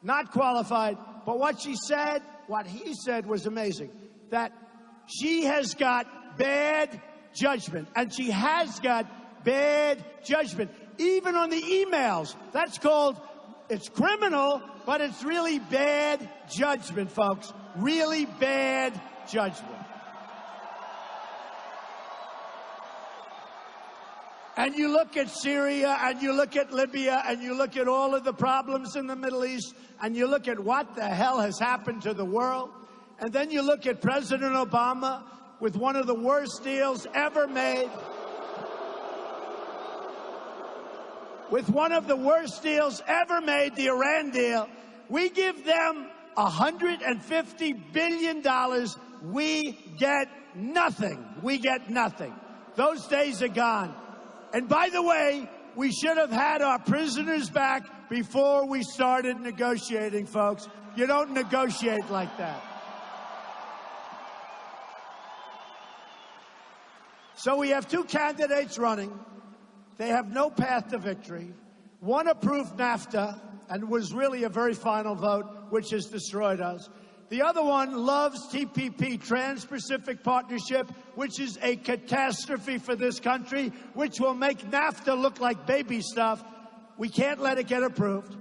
Not qualified. But what she said, what he said was amazing. That she has got bad judgment. And she has got bad judgment. Even on the emails. That's called, it's criminal, but it's really bad judgment, folks. Really bad judgment. And you look at Syria, and you look at Libya, and you look at all of the problems in the Middle East, and you look at what the hell has happened to the world, and then you look at President Obama with one of the worst deals ever made, with one of the worst deals ever made, the Iran deal. We give them $150 billion. We get nothing. We get nothing. Those days are gone. And by the way, we should have had our prisoners back before we started negotiating, folks. You don't negotiate like that. So we have two candidates running. They have no path to victory. One approved NAFTA and was really a very final vote, which has destroyed us. The other one loves TPP, Trans-Pacific Partnership, which is a catastrophe for this country, which will make NAFTA look like baby stuff. We can't let it get approved.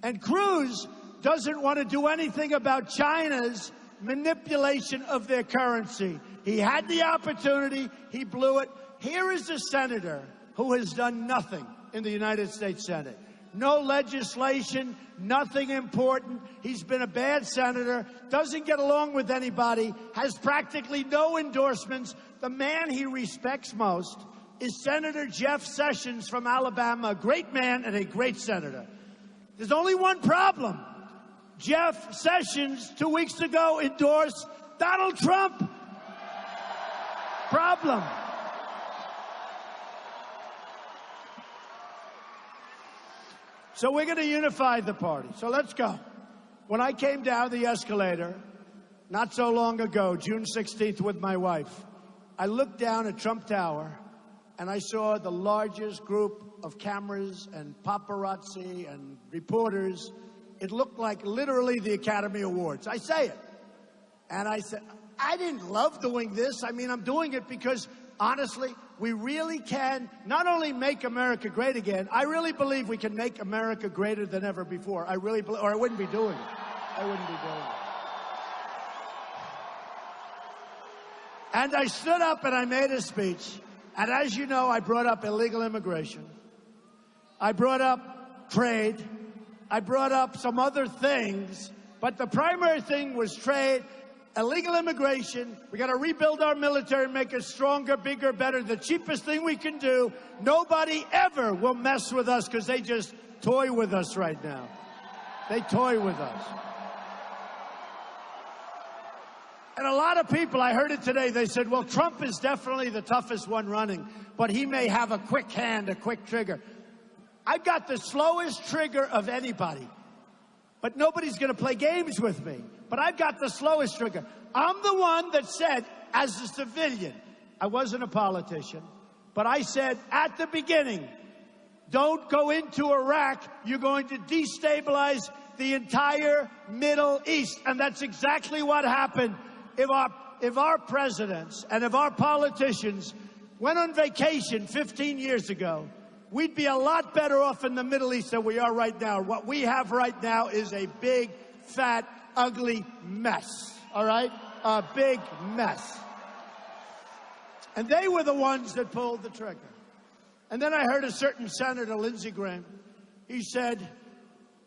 And Cruz doesn't want to do anything about China's manipulation of their currency. He had the opportunity. He blew it. Here is a senator who has done nothing in the United States Senate. No legislation, nothing important. He's been a bad senator, doesn't get along with anybody, has practically no endorsements. The man he respects most is Senator Jeff Sessions from Alabama, a great man and a great senator. There's only one problem. Jeff Sessions, 2 weeks ago, endorsed Donald Trump. Problem. So we're going to unify the party. So let's go. When I came down the escalator, not so long ago, June 16th, with my wife, I looked down at Trump Tower, and I saw the largest group of cameras and paparazzi and reporters. It looked like literally the Academy Awards. I say it. And I said, I didn't love doing this. I mean, I'm doing it because, honestly, we really can not only make America great again, I really believe we can make America greater than ever before. I really believe, or I wouldn't be doing it. I wouldn't be doing it. And I stood up and I made a speech. And as you know, I brought up illegal immigration. I brought up trade. I brought up some other things. But the primary thing was trade. Illegal immigration. We got to rebuild our military, make it stronger, bigger, better. The cheapest thing we can do. Nobody ever will mess with us because they just toy with us right now. They toy with us. And a lot of people, I heard it today, they said, well, Trump is definitely the toughest one running, but he may have a quick hand, a quick trigger. I've got the slowest trigger of anybody, but nobody's going to play games with me. But I've got the slowest trigger. I'm the one that said, as a civilian, I wasn't a politician, but I said at the beginning, don't go into Iraq. You're going to destabilize the entire Middle East. And that's exactly what happened. If our presidents and if our politicians went on vacation 15 years ago, we'd be a lot better off in the Middle East than we are right now. What we have right now is a big, fat, ugly mess, all right? A big mess. And they were the ones that pulled the trigger. And then I heard a certain Senator, Lindsey Graham, he said,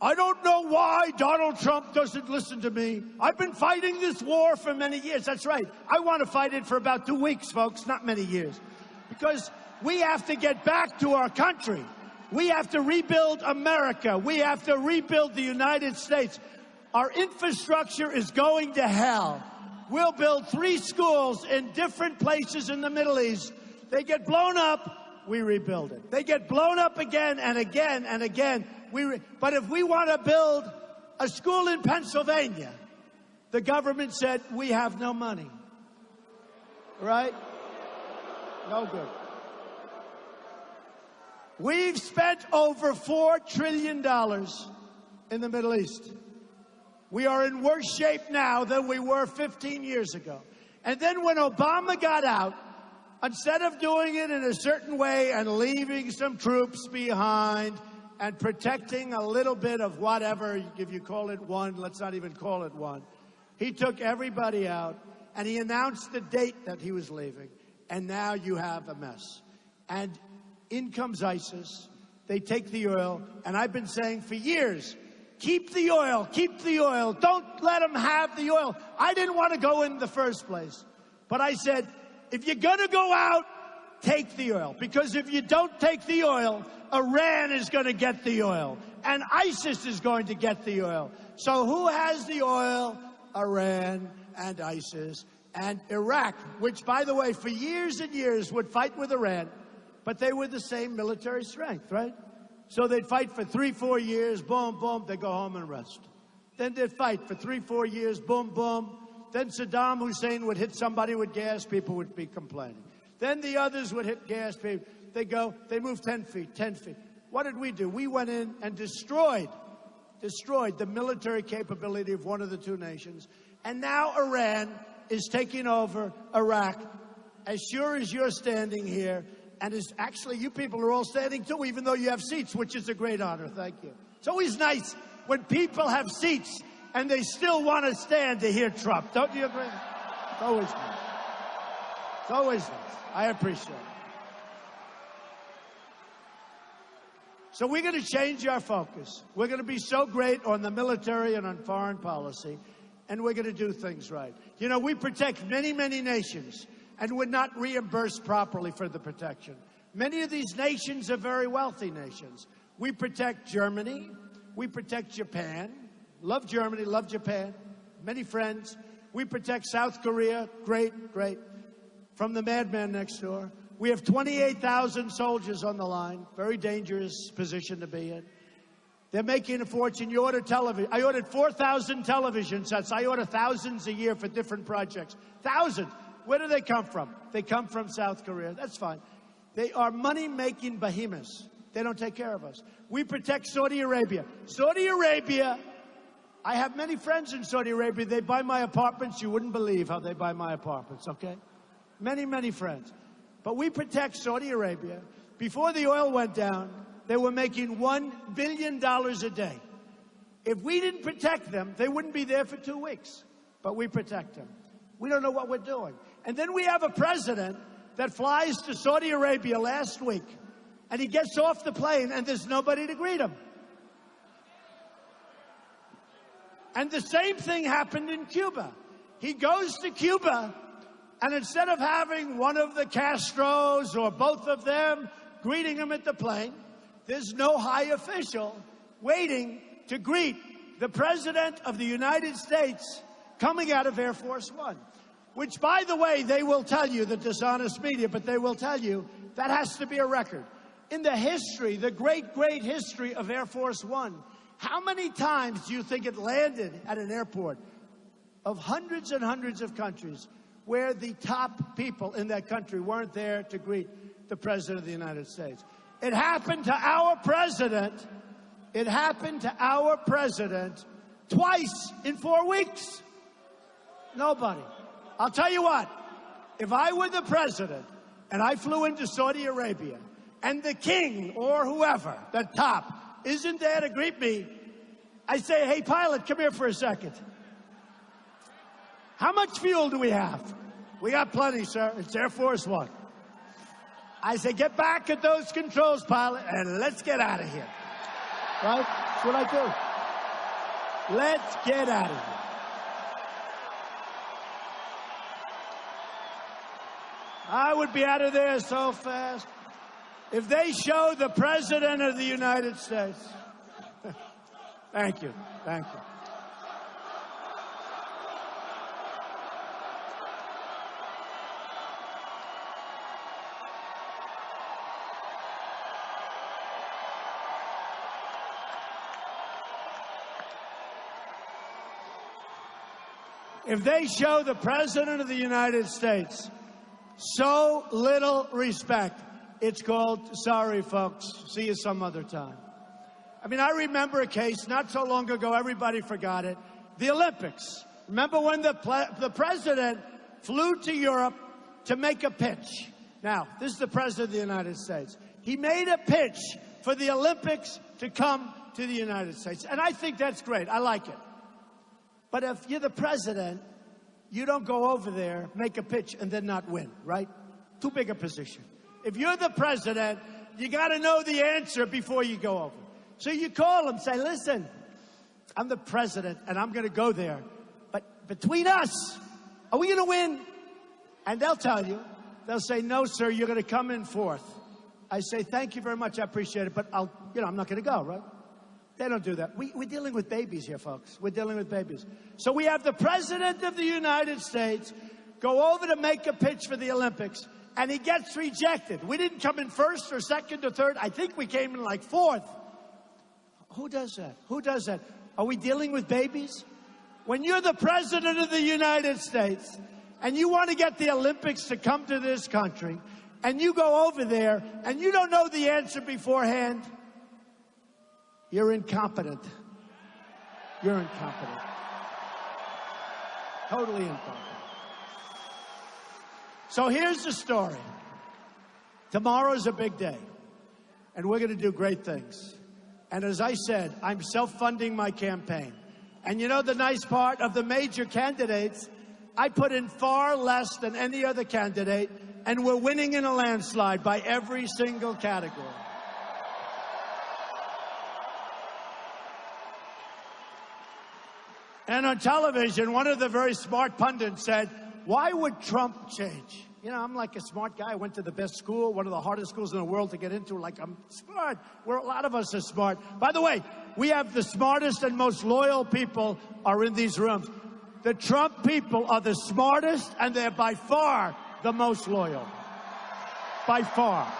I don't know why Donald Trump doesn't listen to me. I've been fighting this war for many years. That's right. I want to fight it for about 2 weeks, folks, not many years. Because we have to get back to our country. We have to rebuild America. We have to rebuild the United States. Our infrastructure is going to hell. We'll build 3 schools in different places in the Middle East. They get blown up, we rebuild it. They get blown up again and again and again. But if we want to build a school in Pennsylvania, the government said, we have no money. Right? No good. We've spent over $4 trillion in the Middle East. We are in worse shape now than we were 15 years ago. And then when Obama got out, instead of doing it in a certain way and leaving some troops behind and protecting a little bit of whatever, if you call it one, let's not even call it one, he took everybody out and he announced the date that he was leaving. And now you have a mess. And in comes ISIS. They take the oil, and I've been saying for years, keep the oil, keep the oil. Don't let them have the oil. I didn't want to go in the first place. But I said, if you're going to go out, take the oil. Because if you don't take the oil, Iran is going to get the oil. And ISIS is going to get the oil. So who has the oil? Iran and ISIS and Iraq, which, by the way, for years and years would fight with Iran, but they were the same military strength, right? So they'd fight for 3-4 years, boom, boom, they'd go home and rest. Then they'd fight for 3-4 years, boom, boom. Then Saddam Hussein would hit somebody with gas, people would be complaining. Then the others would hit gas, people. They moved 10 feet, 10 feet. What did we do? We went in and destroyed the military capability of one of the two nations. And now Iran is taking over Iraq, as sure as you're standing here. And is actually, you people are all standing too, even though you have seats, which is a great honor. Thank you. It's always nice when people have seats and they still want to stand to hear Trump. Don't you agree? It's always nice. It's always nice. I appreciate it. So we're going to change our focus. We're going to be so great on the military and on foreign policy, and we're going to do things right. You know, we protect many, many nations, and we're not reimbursed properly for the protection. Many of these nations are very wealthy nations. We protect Germany. We protect Japan. Love Germany, love Japan. Many friends. We protect South Korea. Great, great. From the madman next door. We have 28,000 soldiers on the line. Very dangerous position to be in. They're making a fortune. You order television. I ordered 4,000 television sets. I order thousands a year for different projects. Thousands. Where do they come from? They come from South Korea. That's fine. They are money-making behemoths. They don't take care of us. We protect Saudi Arabia. Saudi Arabia, I have many friends in Saudi Arabia. They buy my apartments. You wouldn't believe how they buy my apartments, okay? Many, many friends. But we protect Saudi Arabia. Before the oil went down, they were making $1 billion a day. If we didn't protect them, they wouldn't be there for 2 weeks. But we protect them. We don't know what we're doing. And then we have a president that flies to Saudi Arabia last week, and he gets off the plane, and there's nobody to greet him. And the same thing happened in Cuba. He goes to Cuba, and instead of having one of the Castros or both of them greeting him at the plane, there's no high official waiting to greet the President of the United States coming out of Air Force One. Which, by the way, they will tell you, the dishonest media, but they will tell you that has to be a record. In the history, the great, great history of Air Force One, how many times do you think it landed at an airport of hundreds and hundreds of countries where the top people in that country weren't there to greet the President of the United States? It happened to our president. It happened to our president twice in 4 weeks. Nobody. I'll tell you what, if I were the president and I flew into Saudi Arabia and the king or whoever, the top, isn't there to greet me, I say, hey, pilot, come here for a second. How much fuel do we have? We got plenty, sir. It's Air Force One. I say, get back at those controls, pilot, and let's get out of here. Right? That's what I do. Let's get out of here. I would be out of there so fast. If they show the President of the United States. Thank you. Thank you. If they show the President of the United States so little respect, it's called, sorry, folks, see you some other time. I mean, I remember a case not so long ago, everybody forgot it, the Olympics. Remember when the president flew to Europe to make a pitch? Now, this is the President of the United States. He made a pitch for the Olympics to come to the United States. And I think that's great. I like it. But if you're the president, you don't go over there, make a pitch, and then not win, right? Too big a position. If you're the president you got to know the answer before you go over. So you call them, say, listen, I'm the president, and I'm going to go there. But between us, are we going to win? And they'll tell you. They'll say, no, sir, you're going to come in fourth. I say, thank you very much. I appreciate it. But I'm not going to go, right? They don't do that. We're dealing with babies here, folks. We're dealing with babies. So we have the president of the United States go over to make a pitch for the Olympics, and he gets rejected. We didn't come in first or second or third. I think we came in like fourth. Who does that? Who does that? Are we dealing with babies? When you're the president of the United States and you want to get the Olympics to come to this country, and you go over there and you don't know the answer beforehand, you're incompetent. You're incompetent. Totally incompetent. So here's the story. Tomorrow's a big day, and we're going to do great things. And as I said, I'm self-funding my campaign. And you know the nice part? Of the major candidates, I put in far less than any other candidate, and we're winning in a landslide by every single category. And on television, one of the very smart pundits said, why would Trump change? You know, I'm like a smart guy. I went to the best school, one of the hardest schools in the world to get into. Like, I'm smart. A lot of us are smart. By the way, we have the smartest and most loyal people are in these rooms. The Trump people are the smartest, and they're by far the most loyal. By far.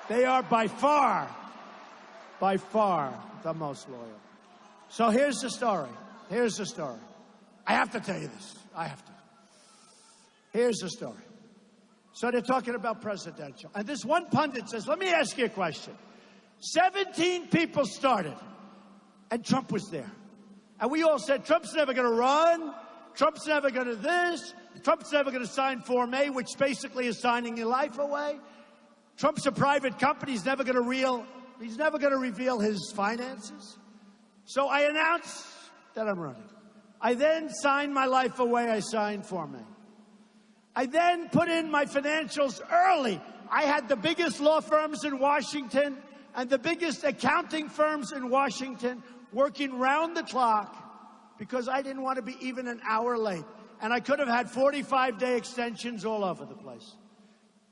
They are by far the most loyal. So here's the story. Here's the story. I have to tell you this. I have to. Here's the story. So they're talking about presidential. And this one pundit says, let me ask you a question. 17 people started, and Trump was there. And we all said, Trump's never going to run. Trump's never going to this. Trump's never going to sign Form A, which basically is signing your life away. Trump's a private company. He's never going to reveal his finances. So I announced that I'm running. I then signed my life away. I signed Form A. I then put in my financials early. I had the biggest law firms in Washington and the biggest accounting firms in Washington working round the clock because I didn't want to be even an hour late. And I could have had 45-day extensions all over the place.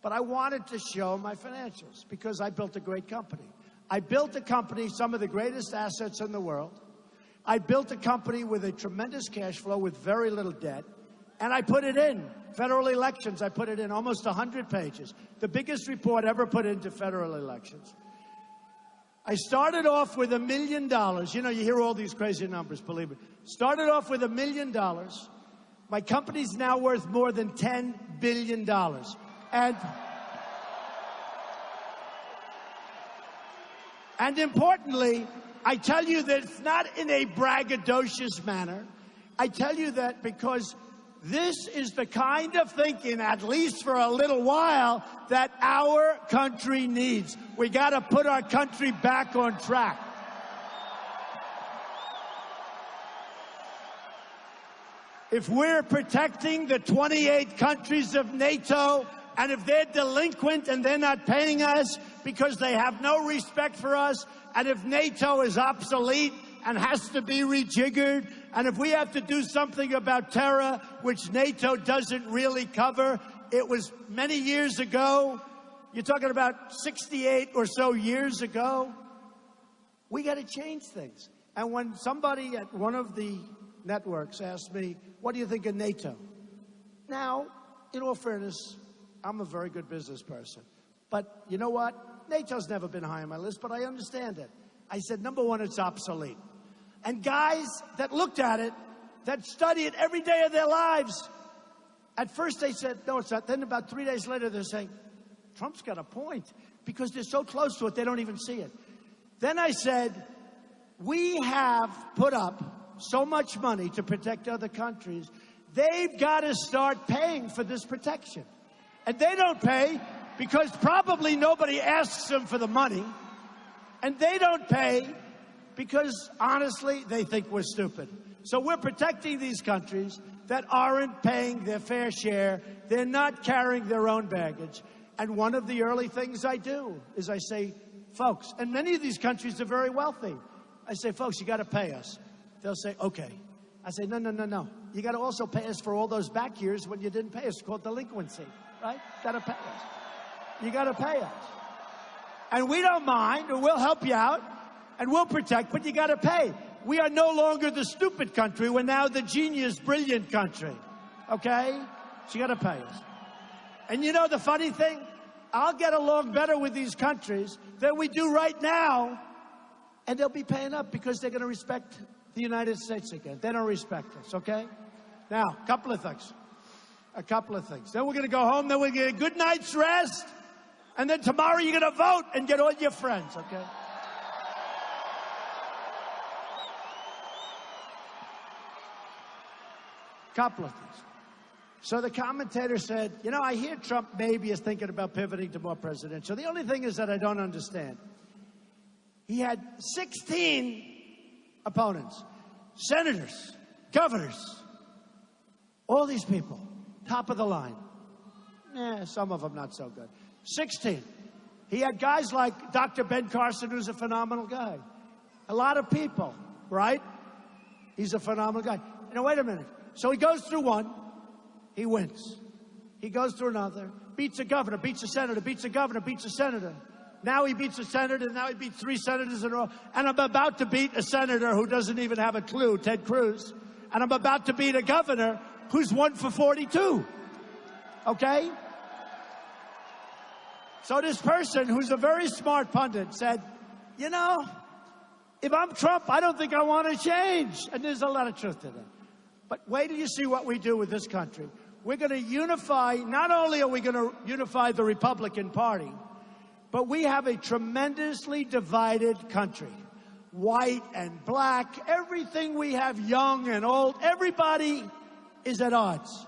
But I wanted to show my financials because I built a great company. I built a company, some of the greatest assets in the world. I built a company with a tremendous cash flow with very little debt. And I put it in. Federal elections, I put it in almost 100 pages. The biggest report ever put into federal elections. I started off with $1 million. You know, you hear all these crazy numbers, believe me. Started off with $1 million. My company's now worth more than $10 billion. And importantly, I tell you that it's not in a braggadocious manner. I tell you that because this is the kind of thinking, at least for a little while, that our country needs. We got to put our country back on track. If we're protecting the 28 countries of NATO, and if they're delinquent and they're not paying us because they have no respect for us, and if NATO is obsolete and has to be rejiggered, and if we have to do something about terror, which NATO doesn't really cover, it was many years ago. You're talking about 68 or so years ago. We got to change things. And when somebody at one of the networks asked me, what do you think of NATO? Now, in all fairness, I'm a very good business person. But you know what? NATO's never been high on my list, but I understand it. I said, number one, it's obsolete. And guys that looked at it, that study it every day of their lives, at first they said, no, it's not. Then about 3 days later, they're saying, Trump's got a point. Because they're so close to it, they don't even see it. Then I said, we have put up so much money to protect other countries. They've got to start paying for this protection. And they don't pay because probably nobody asks them for the money. And they don't pay because, honestly, they think we're stupid. So we're protecting these countries that aren't paying their fair share. They're not carrying their own baggage. And one of the early things I do is I say, folks, and many of these countries are very wealthy. I say, folks, you got to pay us. They'll say, okay. I say, no, no, no, no. You got to also pay us for all those back years when you didn't pay us. It's called delinquency, right? Got to pay us. You got to pay us. And we don't mind, and we'll help you out, and we'll protect, but you got to pay. We are no longer the stupid country. We're now the genius, brilliant country, okay? So you got to pay us. And you know the funny thing? I'll get along better with these countries than we do right now, and they'll be paying up because they're going to respect the United States again. They don't respect us, okay? Now, a couple of things. Then we're going to go home, then we're going to get a good night's rest, and then tomorrow you're going to vote and get all your friends, okay? Couple of things. So the commentator said, you know, I hear Trump maybe is thinking about pivoting to more presidential. The only thing is that I don't understand. He had 16 opponents, senators, governors, all these people, top of the line. Some of them not so good. 16. He had guys like Dr. Ben Carson, who's a phenomenal guy. A lot of people, right? He's a phenomenal guy. You know, wait a minute. So he goes through one. He wins. He goes through another, beats a governor, beats a senator, beats a governor, beats a senator. Now he beats a senator, and now he beats 3 senators in a row. And I'm about to beat a senator who doesn't even have a clue, Ted Cruz. And I'm about to beat a governor who's 1 for 42. Okay? So this person, who's a very smart pundit, said, you know, if I'm Trump, I don't think I want to change. And there's a lot of truth to that. But wait till you see what we do with this country. We're going to unify, not only are we going to unify the Republican Party, but we have a tremendously divided country. White and black, everything we have, young and old, everybody is at odds.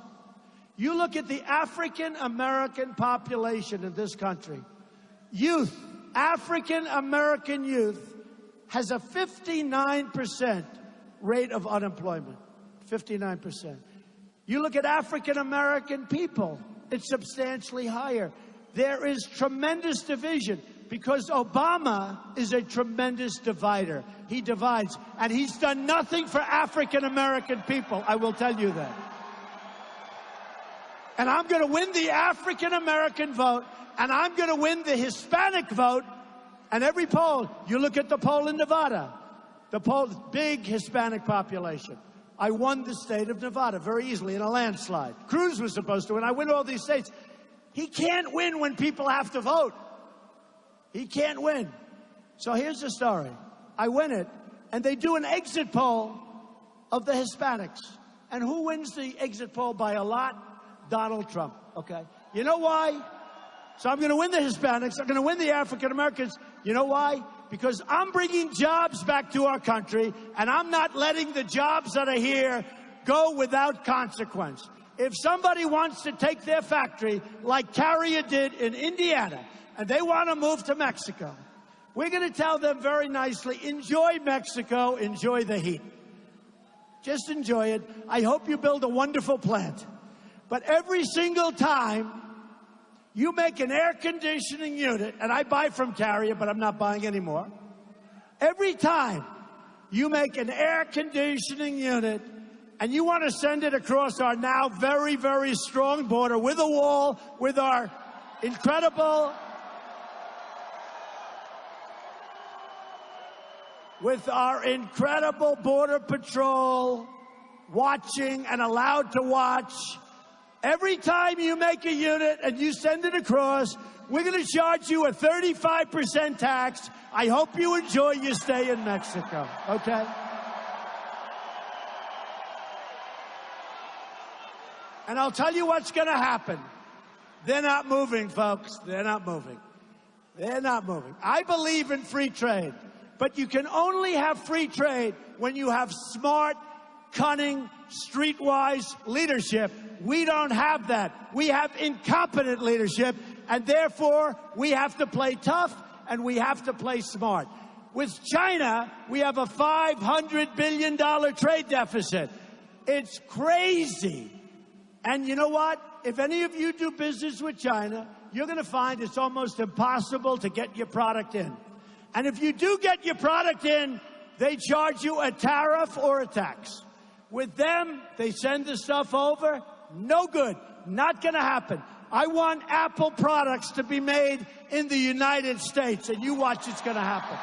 You look at the African-American population in this country. Youth, African-American youth, has a 59% rate of unemployment. 59%. You look at African-American people, it's substantially higher. There is tremendous division because Obama is a tremendous divider. He divides, and he's done nothing for African-American people, I will tell you that. And I'm going to win the African-American vote, and I'm going to win the Hispanic vote. And every poll, you look at the poll in Nevada, the poll, big Hispanic population. I won the state of Nevada very easily in a landslide. Cruz was supposed to win. I win all these states. He can't win when people have to vote. He can't win. So here's the story. I win it, and they do an exit poll of the Hispanics. And who wins the exit poll by a lot? Donald Trump, okay? You know why? So I'm going to win the Hispanics. I'm going to win the African Americans. You know why? Because I'm bringing jobs back to our country, and I'm not letting the jobs that are here go without consequence. If somebody wants to take their factory, like Carrier did in Indiana, and they want to move to Mexico, we're going to tell them very nicely, enjoy Mexico, enjoy the heat. Just enjoy it. I hope you build a wonderful plant. But every single time you make an air conditioning unit, and I buy from Carrier, but I'm not buying anymore. Every time you make an air conditioning unit and you want to send it across our now very, very strong border with a wall, with our incredible border patrol watching and allowed to watch. Every time you make a unit and you send it across, we're going to charge you a 35% tax. I hope you enjoy your stay in Mexico, okay? And I'll tell you what's going to happen. They're not moving, folks. They're not moving. They're not moving. I believe in free trade, but you can only have free trade when you have smart, cunning, streetwise leadership. We don't have that. We have incompetent leadership, and therefore we have to play tough and we have to play smart. With China, we have a $500 billion trade deficit. It's crazy. And you know what? If any of you do business with China, you're going to find it's almost impossible to get your product in. And if you do get your product in, they charge you a tariff or a tax. With them, they send the stuff over. No good. Not going to happen. I want Apple products to be made in the United States, and you watch it's going to happen.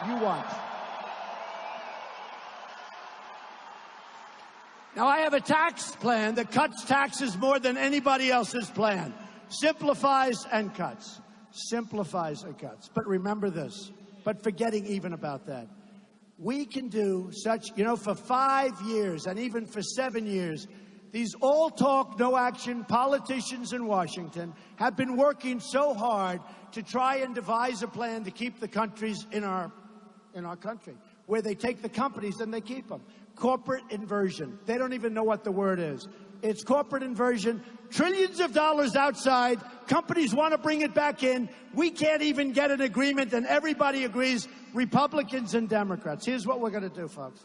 You watch. Now, I have a tax plan that cuts taxes more than anybody else's plan. Simplifies and cuts. Simplifies and cuts. But remember this, but forgetting even about that. We can do such, you know, for 5 years and even for 7 years, these all talk, no action politicians in Washington have been working so hard to try and devise a plan to keep the countries in our country, where they take the companies and they keep them. Corporate inversion. They don't even know what the word is. It's corporate inversion. Trillions of dollars outside. Companies want to bring it back in. We can't even get an agreement, and everybody agrees, Republicans and Democrats. Here's what we're going to do, folks.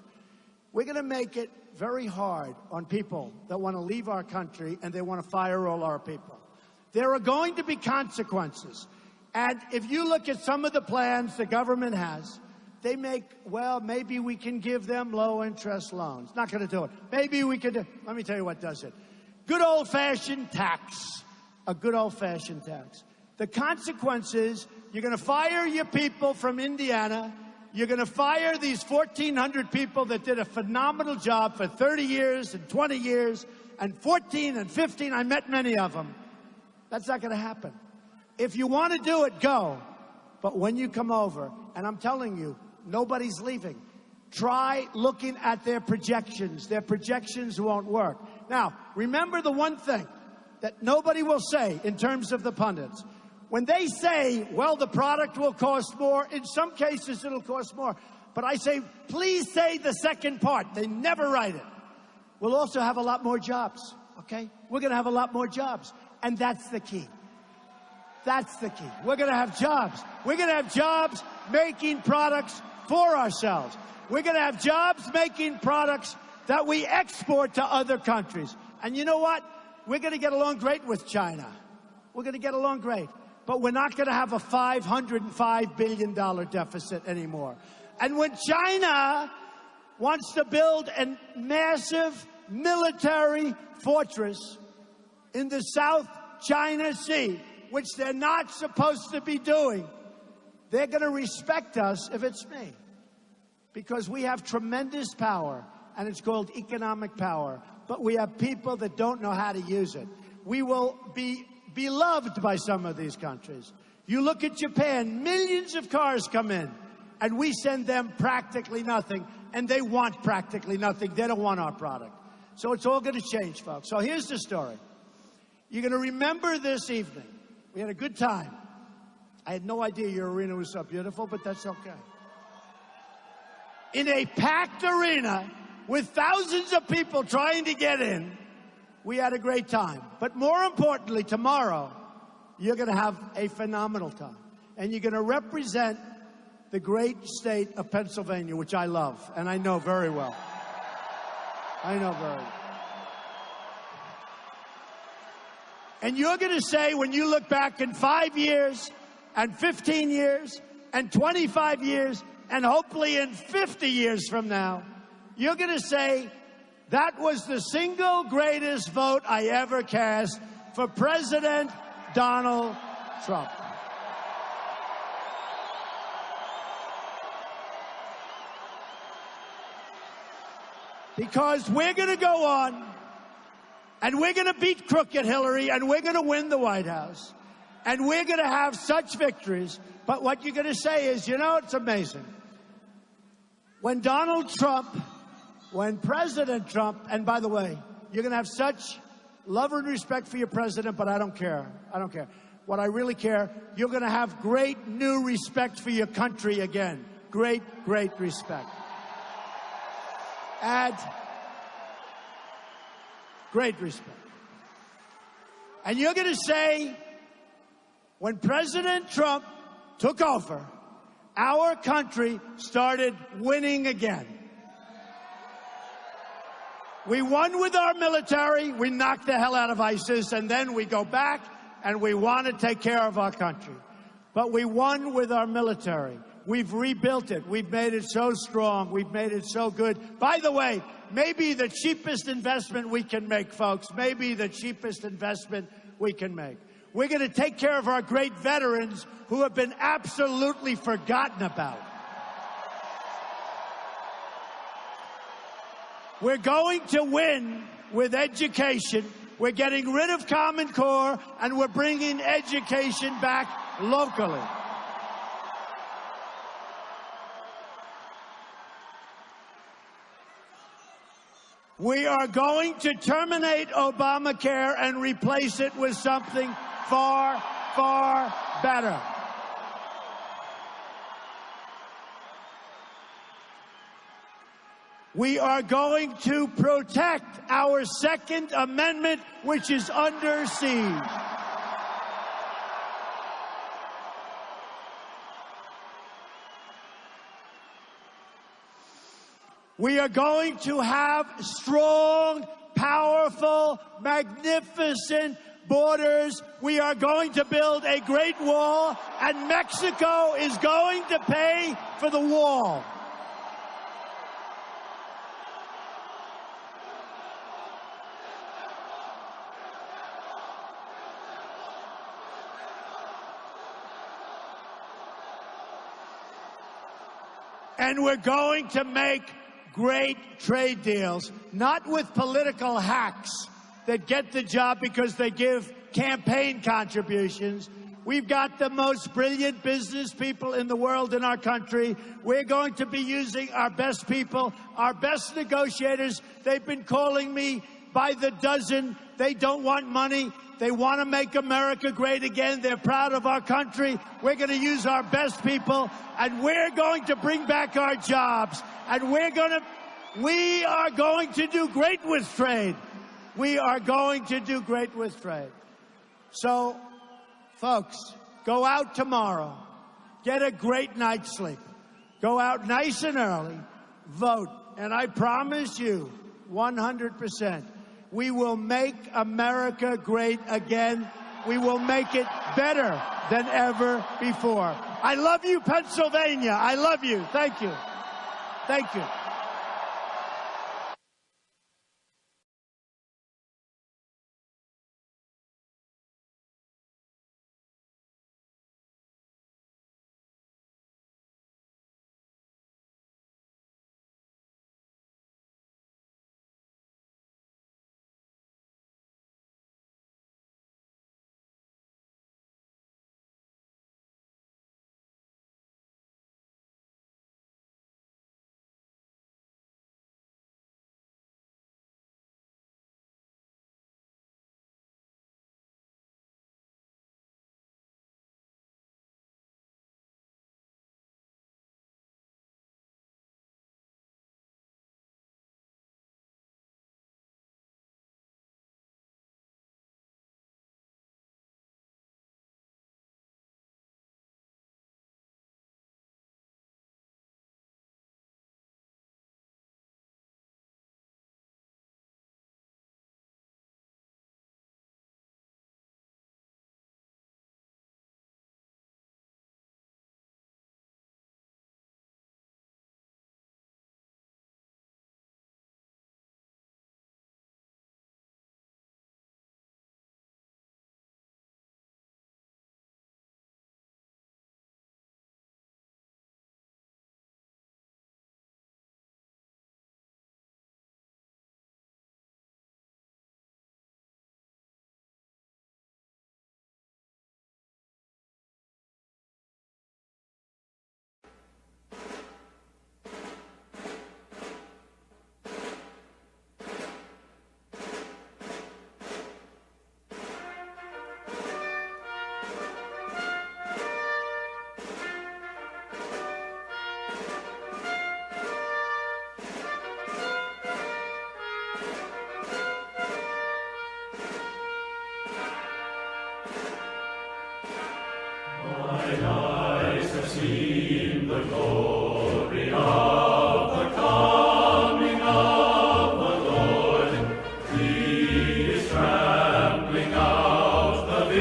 We're going to make it very hard on people that want to leave our country and they want to fire all our people. There are going to be consequences. And if you look at some of the plans the government has, they make, well, maybe we can give them low-interest loans. Not going to do it. Maybe we could. Let me tell you what does it. Good old-fashioned tax. A good old-fashioned tax. The consequences, you're going to fire your people from Indiana. You're going to fire these 1,400 people that did a phenomenal job for 30 years and 20 years and 14 and 15. I met many of them. That's not going to happen. If you want to do it, go. But when you come over, and I'm telling you, nobody's leaving. Try looking at their projections. Their projections won't work. Now, remember the one thing that nobody will say in terms of the pundits. When they say, well, the product will cost more, in some cases it'll cost more. But I say, please say the second part. They never write it. We'll also have a lot more jobs, okay? We're going to have a lot more jobs. And that's the key. That's the key. We're going to have jobs. We're going to have jobs making products for ourselves. We're going to have jobs making products that we export to other countries. And you know what? We're going to get along great with China. We're going to get along great. But we're not going to have a $505 billion deficit anymore. And when China wants to build a massive military fortress in the South China Sea, which they're not supposed to be doing, they're going to respect us if it's me. Because we have tremendous power, and it's called economic power. But we have people that don't know how to use it. We will be beloved by some of these countries. You look at Japan, millions of cars come in, and we send them practically nothing, and they want practically nothing. They don't want our product. So it's all going to change, folks. So here's the story. You're going to remember this evening. We had a good time. I had no idea your arena was so beautiful, but that's okay. In a packed arena with thousands of people trying to get in, we had a great time. But more importantly, tomorrow, you're going to have a phenomenal time. And you're going to represent the great state of Pennsylvania, which I love, and I know very well. I know very well. And you're going to say, when you look back in 5 years, and 15 years, and 25 years, and hopefully in 50 years from now, you're going to say, that was the single greatest vote I ever cast for President Donald Trump. Because we're going to go on, and we're going to beat crooked Hillary, and we're going to win the White House, and we're going to have such victories. But what you're going to say is, you know, it's amazing. When Donald Trump, when President Trump, and by the way, you're going to have such love and respect for your president, but I don't care. I don't care. What I really care, you're going to have great new respect for your country again. Great, great respect. And great respect. And you're going to say, when President Trump took over, our country started winning again. We won with our military, we knocked the hell out of ISIS, and then we go back and we want to take care of our country. But we won with our military. We've rebuilt it. We've made it so strong. We've made it so good. By the way, maybe the cheapest investment we can make, folks, maybe the cheapest investment we can make. We're going to take care of our great veterans who have been absolutely forgotten about. We're going to win with education. We're getting rid of Common Core, and we're bringing education back locally. We are going to terminate Obamacare and replace it with something far, far better. We are going to protect our Second Amendment, which is under siege. We are going to have strong, powerful, magnificent borders. We are going to build a great wall, and Mexico is going to pay for the wall. And we're going to make great trade deals, not with political hacks that get the job because they give campaign contributions. We've got the most brilliant business people in the world in our country. We're going to be using our best people, our best negotiators. They've been calling me by the dozen. They don't want money. They want to make America great again. They're proud of our country. We're going to use our best people, and we're going to bring back our jobs. And we are going to do great with trade. We are going to do great with trade. So, folks, go out tomorrow. Get a great night's sleep. Go out nice and early. Vote. And I promise you, 100%, we will make America great again. We will make it better than ever before. I love you, Pennsylvania. I love you. Thank you. Thank you. Trampling out the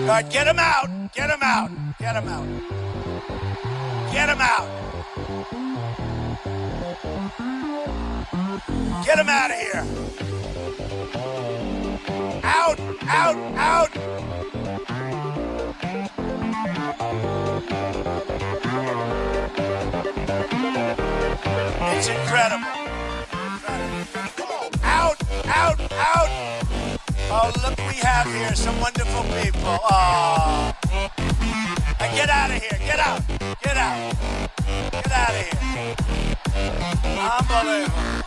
All right, get him out. Get him out. Get him out. Get him out. Get him out of here. Out, out, out. It's incredible. Out, out, out. Oh, look, we have here some wonderful people. Oh. Get out of here. Get out. Get out. Get out of here. Unbelievable.